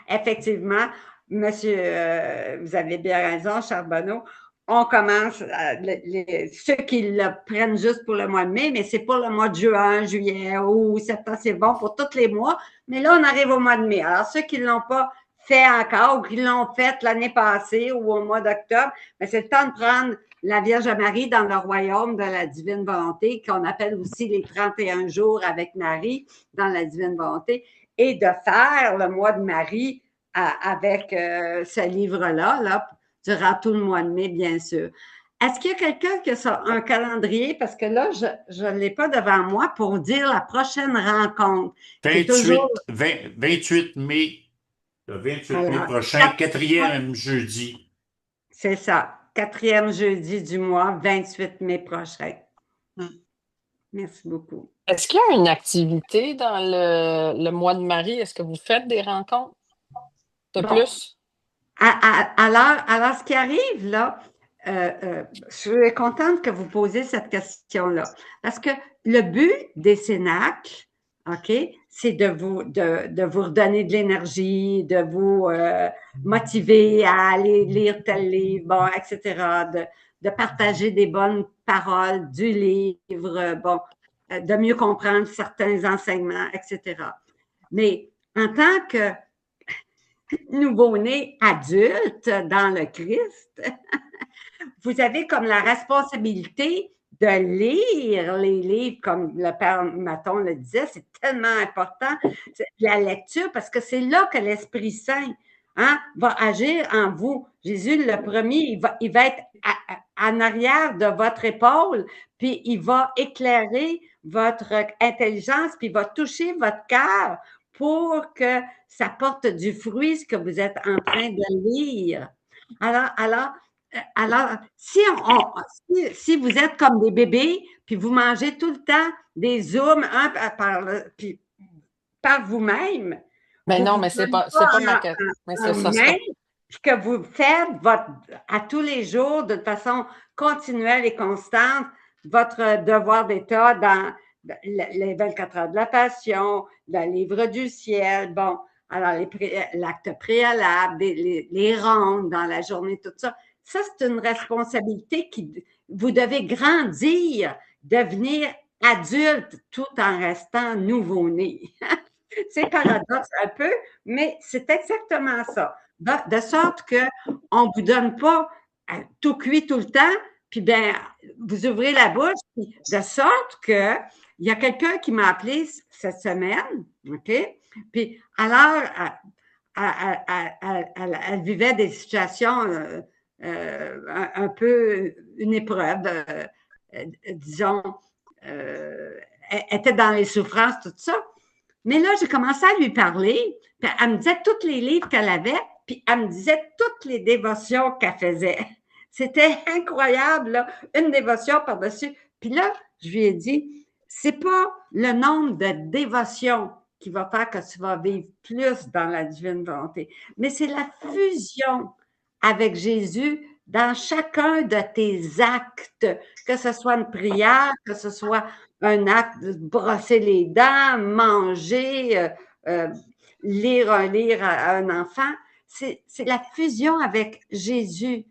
[SPEAKER 1] effectivement, monsieur, vous avez bien raison, Charbonneau. On commence, ceux qui le prennent juste pour le mois de mai, mais c'est pour le mois de juin, juillet, août, septembre, c'est bon pour tous les mois. Mais là, on arrive au mois de mai. Alors, ceux qui ne l'ont pas fait encore ou qui l'ont fait l'année passée ou au mois d'octobre, c'est le temps de prendre la Vierge Marie dans le royaume de la divine volonté, qu'on appelle aussi les 31 jours avec Marie dans la divine volonté, et de faire le mois de Marie avec ce livre-là, là, durant tout le mois de mai, bien sûr. Est-ce qu'il y a quelqu'un qui a un calendrier? Parce que là, je ne l'ai pas devant moi pour dire la prochaine rencontre.
[SPEAKER 3] 28 mai. Le 28 mai prochain, 4e jeudi.
[SPEAKER 1] C'est ça. 4e jeudi du mois, 28 mai prochain. Merci beaucoup.
[SPEAKER 10] Est-ce qu'il y a une activité dans le mois de Marie? Est-ce que vous faites des rencontres de plus?
[SPEAKER 1] Alors, ce qui arrive là, je suis contente que vous posiez cette question-là. Parce que le but des cénacles, OK, c'est de vous redonner de l'énergie, de vous motiver à aller lire tel livre, bon, etc., de partager des bonnes paroles du livre, bon, de mieux comprendre certains enseignements, etc. Mais en tant que nouveau-né adulte dans le Christ, vous avez comme la responsabilité de lire les livres, comme le Père Maton le disait, c'est tellement important, la lecture, parce que c'est là que l'Esprit Saint va agir en vous. Jésus, le premier, il va être en arrière de votre épaule, puis il va éclairer votre intelligence, puis il va toucher votre cœur pour que ça porte du fruit, ce que vous êtes en train de lire. Alors, si vous êtes comme des bébés, puis vous mangez tout le temps des zooms puis par vous-même,
[SPEAKER 10] Mais
[SPEAKER 1] vous
[SPEAKER 10] non,
[SPEAKER 1] vous
[SPEAKER 10] mais c'est
[SPEAKER 1] prenez
[SPEAKER 10] pas ma
[SPEAKER 1] pas
[SPEAKER 10] question. Mais
[SPEAKER 1] en
[SPEAKER 10] ça
[SPEAKER 1] main,
[SPEAKER 10] serait.
[SPEAKER 1] puis que vous faites à tous les jours, de façon continuelle et constante, votre devoir d'État dans les 24 heures de la Passion, le livre du ciel, bon, alors l'acte préalable, les rondes dans la journée, tout ça. Ça, c'est une responsabilité vous devez grandir, devenir adulte tout en restant nouveau-né. C'est paradoxe un peu, mais c'est exactement ça. De sorte qu'on ne vous donne pas tout cuit tout le temps, puis bien, vous ouvrez la bouche, puis de sorte que il y a quelqu'un qui m'a appelé cette semaine, OK? Puis alors, elle vivait des situations un peu, une épreuve, disons, elle était dans les souffrances, tout ça. Mais là, j'ai commencé à lui parler, puis elle me disait tous les livres qu'elle avait, puis elle me disait toutes les dévotions qu'elle faisait. C'était incroyable, là, une dévotion par-dessus. Puis là, je lui ai dit, c'est pas le nombre de dévotions qui va faire que tu vas vivre plus dans la divine volonté, mais c'est la fusion avec Jésus dans chacun de tes actes, que ce soit une prière, que ce soit un acte de brosser les dents, manger, lire un livre à un enfant. C'est la fusion avec Jésus,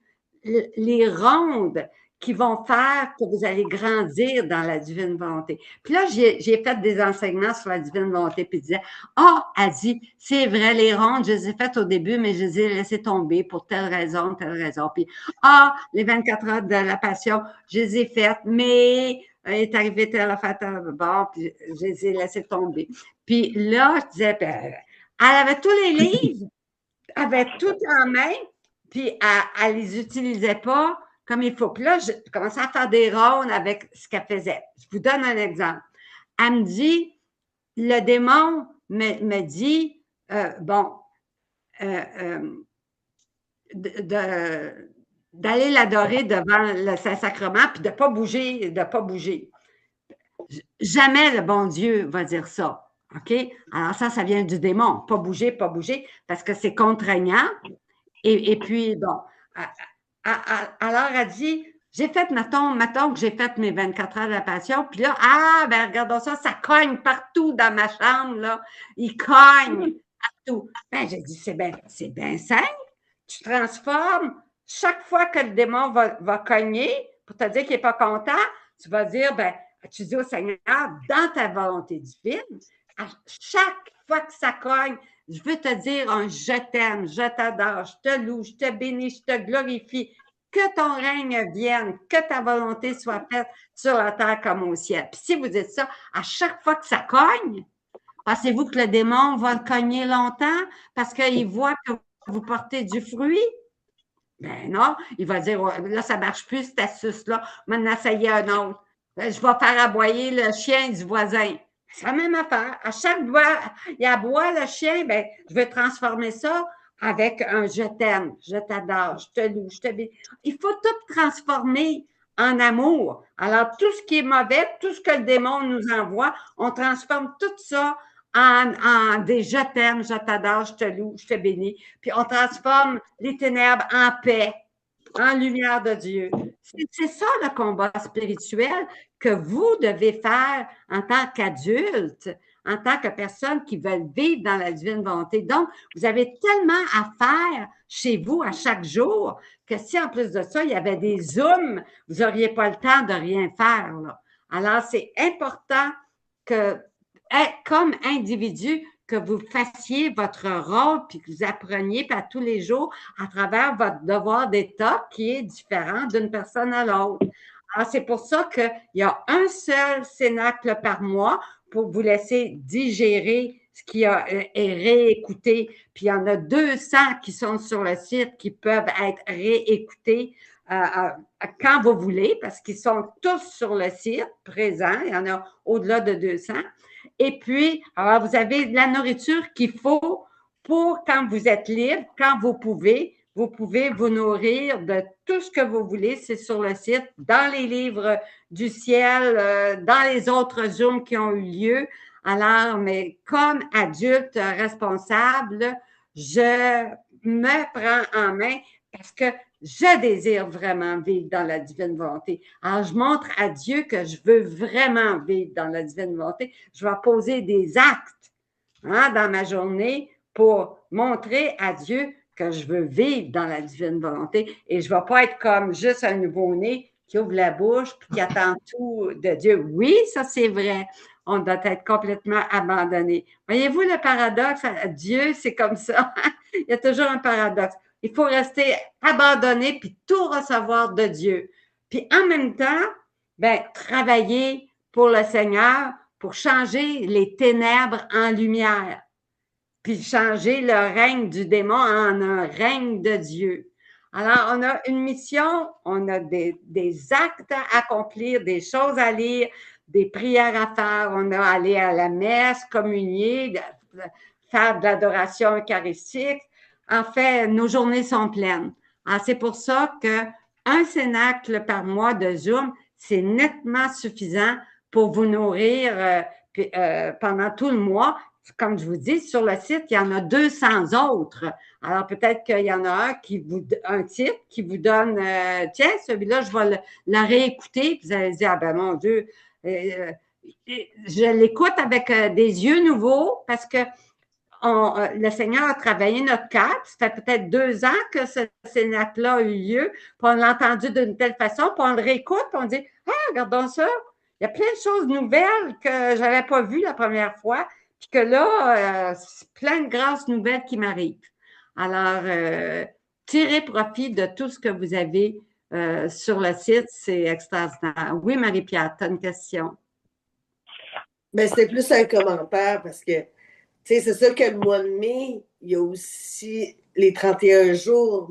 [SPEAKER 1] les rondes qui vont faire que vous allez grandir dans la divine volonté. Puis là, j'ai fait des enseignements sur la divine volonté, puis je disais, elle dit, c'est vrai, les rondes, je les ai faites au début, mais je les ai laissées tomber pour telle raison, telle raison. Puis, les 24 heures de la passion, je les ai faites, mais est arrivé telle affaire, bon, puis je les ai laissées tomber. Puis là, je disais, elle avait tous les livres, elle avait tout en main, puis elle ne les utilisait pas comme il faut. Puis là, je commençais à faire des rondes avec ce qu'elle faisait. Je vous donne un exemple. Elle me dit, le démon me dit, d'aller l'adorer devant le Saint-Sacrement, puis de ne pas bouger. Jamais le bon Dieu va dire ça. OK? Alors ça vient du démon. Pas bouger, parce que c'est contraignant. Et puis, bon. Alors, elle dit, j'ai fait, mettons que j'ai fait mes 24 heures de la passion, puis là, ben regardons ça cogne partout dans ma chambre, là. Il cogne partout. Ben, j'ai dit, c'est bien simple. Tu transformes, chaque fois que le démon va cogner, pour te dire qu'il n'est pas content, tu vas dire, ben, tu dis au Seigneur, dans ta volonté divine, à chaque fois que ça cogne, je veux te dire un je t'aime, je t'adore, je te loue, je te bénis, je te glorifie. Que ton règne vienne, que ta volonté soit faite sur la terre comme au ciel. Puis si vous dites ça, à chaque fois que ça cogne, pensez-vous que le démon va le cogner longtemps parce qu'il voit que vous portez du fruit? Ben non, il va dire, là, ça ne marche plus, cette astuce-là. Maintenant, ça y est, un autre. Je vais faire aboyer le chien du voisin. C'est la même affaire. À chaque fois, il aboie le chien, ben, je vais transformer ça avec un je t'aime, je t'adore, je te loue, je te bénis. Il faut tout transformer en amour. Alors, tout ce qui est mauvais, tout ce que le démon nous envoie, on transforme tout ça en des je t'aime, je t'adore, je te loue, je te bénis. Puis on transforme les ténèbres en paix, en lumière de Dieu. C'est ça le combat spirituel que vous devez faire en tant qu'adulte, en tant que personne qui veulent vivre dans la divine volonté. Donc, vous avez tellement à faire chez vous à chaque jour que si en plus de ça, il y avait des Zooms, vous n'auriez pas le temps de rien faire, là. Alors, c'est important que, comme individu, que vous fassiez votre rôle puis que vous appreniez à tous les jours à travers votre devoir d'État qui est différent d'une personne à l'autre. Alors, c'est pour ça qu'il y a un seul cénacle par mois pour vous laisser digérer ce qui est réécouté. Puis il y en a 200 qui sont sur le site qui peuvent être réécoutés quand vous voulez, parce qu'ils sont tous sur le site présents. Il y en a au-delà de 200. Et puis, alors, vous avez de la nourriture qu'il faut pour quand vous êtes libre, quand vous pouvez vous nourrir de tout ce que vous voulez. C'est sur le site, dans les livres du ciel, dans les autres Zooms qui ont eu lieu. Alors, mais comme adulte responsable, je me prends en main parce que je désire vraiment vivre dans la divine volonté. Alors, je montre à Dieu que je veux vraiment vivre dans la divine volonté. Je vais poser des actes dans ma journée pour montrer à Dieu que je veux vivre dans la divine volonté et je ne vais pas être comme juste un nouveau-né qui ouvre la bouche et qui attend tout de Dieu. Oui, ça c'est vrai. On doit être complètement abandonné. Voyez-vous le paradoxe? Dieu, c'est comme ça. Il y a toujours un paradoxe. Il faut rester abandonné puis tout recevoir de Dieu. Puis en même temps, travailler pour le Seigneur pour changer les ténèbres en lumière, puis changer le règne du démon en un règne de Dieu. Alors, on a une mission, on a des actes à accomplir, des choses à lire, des prières à faire, on a à aller à la messe, communier, faire de l'adoration eucharistique. En fait, nos journées sont pleines. Alors, c'est pour ça qu'un cénacle par mois de Zoom, c'est nettement suffisant pour vous nourrir pendant tout le mois. Comme je vous dis, sur le site, il y en a 200 autres. Alors, peut-être qu'il y en a un titre qui vous donne, tiens, celui-là, je vais le réécouter. Puis vous allez dire, ah ben mon Dieu, je l'écoute avec des yeux nouveaux parce que le Seigneur a travaillé notre cœur. Ça fait peut-être 2 ans que ce cénacle-là a eu lieu. Puis on l'a entendu d'une telle façon. Puis on le réécoute. Puis on dit, ah, regardons ça. Il y a plein de choses nouvelles que je n'avais pas vues la première fois. Puis que là, c'est plein de grâces nouvelles qui m'arrivent. Alors, tirez profit de tout ce que vous avez sur le site. C'est extraordinaire. Oui, Marie-Pierre, tu as une question?
[SPEAKER 7] C'était plus un commentaire parce que, c'est sûr que le mois de mai, il y a aussi les 31 jours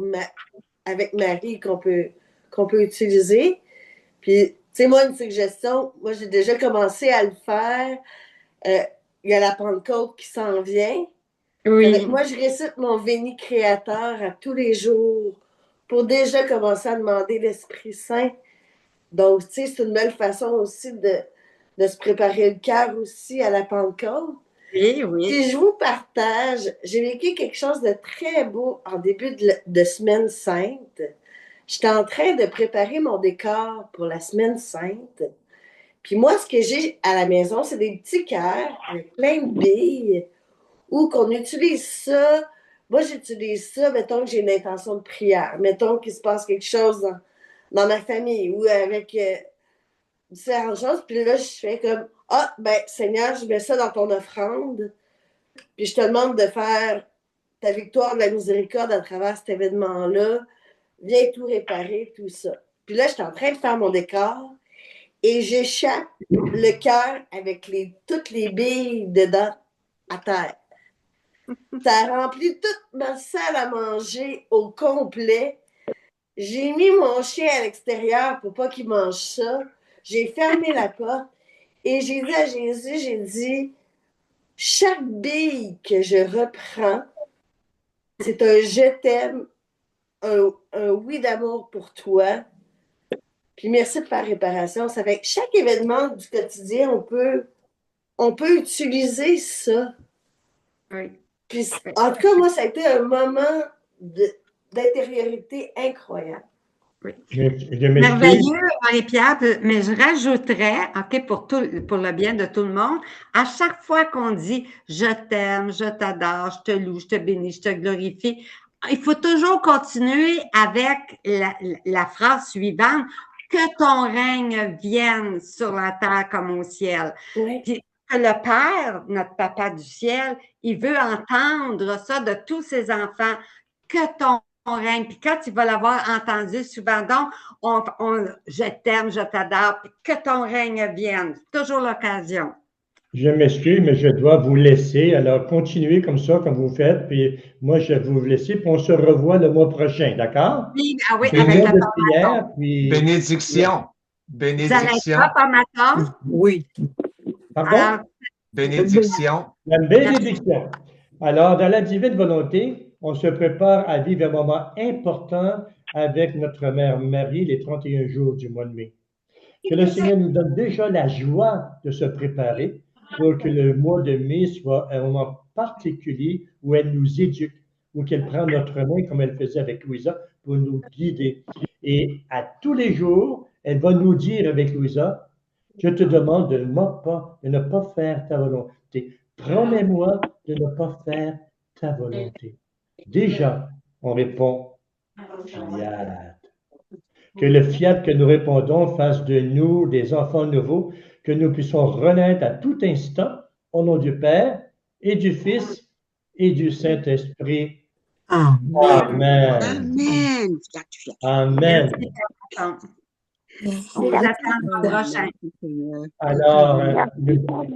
[SPEAKER 7] avec Marie qu'on peut utiliser. Puis, moi, une suggestion, moi, j'ai déjà commencé à le faire. Il y a la Pentecôte qui s'en vient.
[SPEAKER 1] Oui.
[SPEAKER 7] Moi, je récite mon Véni Créateur à tous les jours pour déjà commencer à demander l'Esprit Saint. Donc, c'est une belle façon aussi de se préparer le cœur aussi à la Pentecôte.
[SPEAKER 1] Oui, oui.
[SPEAKER 7] Et je vous partage, j'ai vécu quelque chose de très beau en début de Semaine Sainte. J'étais en train de préparer mon décor pour la Semaine Sainte. Puis moi, ce que j'ai à la maison, c'est des petits cœurs avec plein de billes où qu'on utilise ça. Moi, j'utilise ça, mettons que j'ai une intention de prière. Mettons qu'il se passe quelque chose dans ma famille ou avec différentes choses. Puis là, je fais comme, Seigneur, je mets ça dans ton offrande. Puis je te demande de faire ta victoire de la miséricorde à travers cet événement-là. Viens tout réparer, tout ça. Puis là, je suis en train de faire mon décor. Et j'échappe le cœur avec toutes les billes dedans à terre. Ça a rempli toute ma salle à manger au complet. J'ai mis mon chien à l'extérieur pour pas qu'il mange ça. J'ai fermé la porte et j'ai dit à Jésus, j'ai dit, chaque bille que je reprends, c'est un je t'aime, un oui d'amour pour toi. Puis merci de faire réparation. Ça fait que chaque événement du quotidien, on peut utiliser ça.
[SPEAKER 1] Oui.
[SPEAKER 7] Puis, en tout cas, moi, ça a été un moment d'intériorité incroyable.
[SPEAKER 1] Oui. Merveilleux, Marie-Pierre, mais je rajouterais, OK, pour le bien de tout le monde, à chaque fois qu'on dit « je t'aime, je t'adore, je te loue, je te bénis, je te glorifie », il faut toujours continuer avec la phrase suivante, que ton règne vienne sur la terre comme au ciel.
[SPEAKER 7] Oui.
[SPEAKER 1] Puis, que le Père, notre Papa du ciel, il veut entendre ça de tous ses enfants, que ton règne. Puis quand il va l'avoir entendu souvent, donc, je t'aime, je t'adore, puis que ton règne vienne. C'est toujours l'occasion.
[SPEAKER 2] Je m'excuse, mais je dois vous laisser. Alors, continuez comme ça, comme vous faites. Puis moi, je vais vous laisser, puis on se revoit le mois prochain, d'accord?
[SPEAKER 1] Oui, avec la
[SPEAKER 2] prière, puis...
[SPEAKER 11] Bénédiction.
[SPEAKER 1] Bénédiction. Vous allez pas, Pamaton?
[SPEAKER 9] Oui.
[SPEAKER 2] Pardon?
[SPEAKER 11] Bénédiction.
[SPEAKER 2] La bénédiction. Alors, dans la divine volonté, on se prépare à vivre un moment important avec notre Mère Marie les 31 jours du mois de mai. Que le Seigneur nous donne déjà la joie de se préparer pour que le mois de mai soit un moment particulier où elle nous éduque, où qu'elle prend notre main comme elle faisait avec Louisa pour nous guider. Et à tous les jours, elle va nous dire avec Louisa, je te demande de ne pas faire ta volonté. Promets-moi de ne pas faire ta volonté. Déjà, on répond, fiat. Que le fiat que nous répondons fasse de nous des enfants nouveaux, que nous puissions renaître à tout instant, au nom du Père et du Fils et du Saint-Esprit. Amen.
[SPEAKER 9] Amen.
[SPEAKER 2] Amen.
[SPEAKER 1] On vous attend le prochain.
[SPEAKER 2] Alors,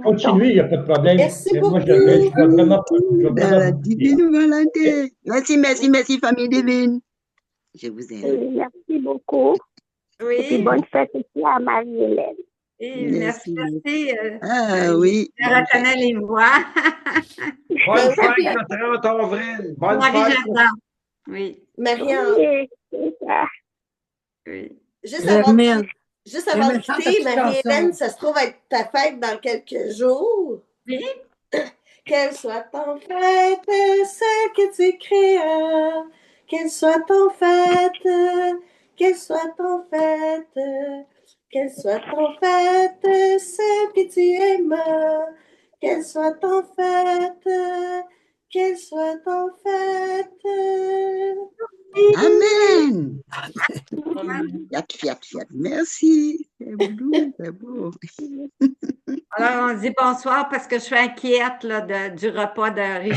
[SPEAKER 2] continuez, il n'y a pas de problème.
[SPEAKER 7] Merci
[SPEAKER 2] Mais moi,
[SPEAKER 7] beaucoup.
[SPEAKER 2] je vais vraiment.
[SPEAKER 9] Dans la divine volonté. Merci, famille divine. Je vous aime.
[SPEAKER 12] Merci beaucoup. Et puis
[SPEAKER 1] Oui,
[SPEAKER 12] bonne fête aussi à Marie-Hélène.
[SPEAKER 1] et merci.
[SPEAKER 9] Oui.
[SPEAKER 1] Je reconnais les voix.
[SPEAKER 5] Bonne fête le 30 avril. Bonne fête.
[SPEAKER 1] Marie-Jardin. Oui.
[SPEAKER 7] Marianne,
[SPEAKER 12] Oui, c'est ça.
[SPEAKER 1] Oui.
[SPEAKER 7] juste avant de
[SPEAKER 4] chante
[SPEAKER 7] quitter,
[SPEAKER 4] la petite
[SPEAKER 7] Marie-Hélène,
[SPEAKER 4] chanson.
[SPEAKER 7] ça se trouve être ta fête dans quelques jours.
[SPEAKER 1] Oui.
[SPEAKER 7] Qu'elle soit ton fête, celle que tu créas. Qu'elle soit ton fête, qu'elle soit ton fête. Qu'elle soit ton fête, celle que tu aimes. Qu'elle soit ton fête, qu'elle soit ton fête.
[SPEAKER 9] Amen. Fiat. Merci. C'est beau.
[SPEAKER 1] Alors, on dit bonsoir parce que je suis inquiète là, du repas de Richard.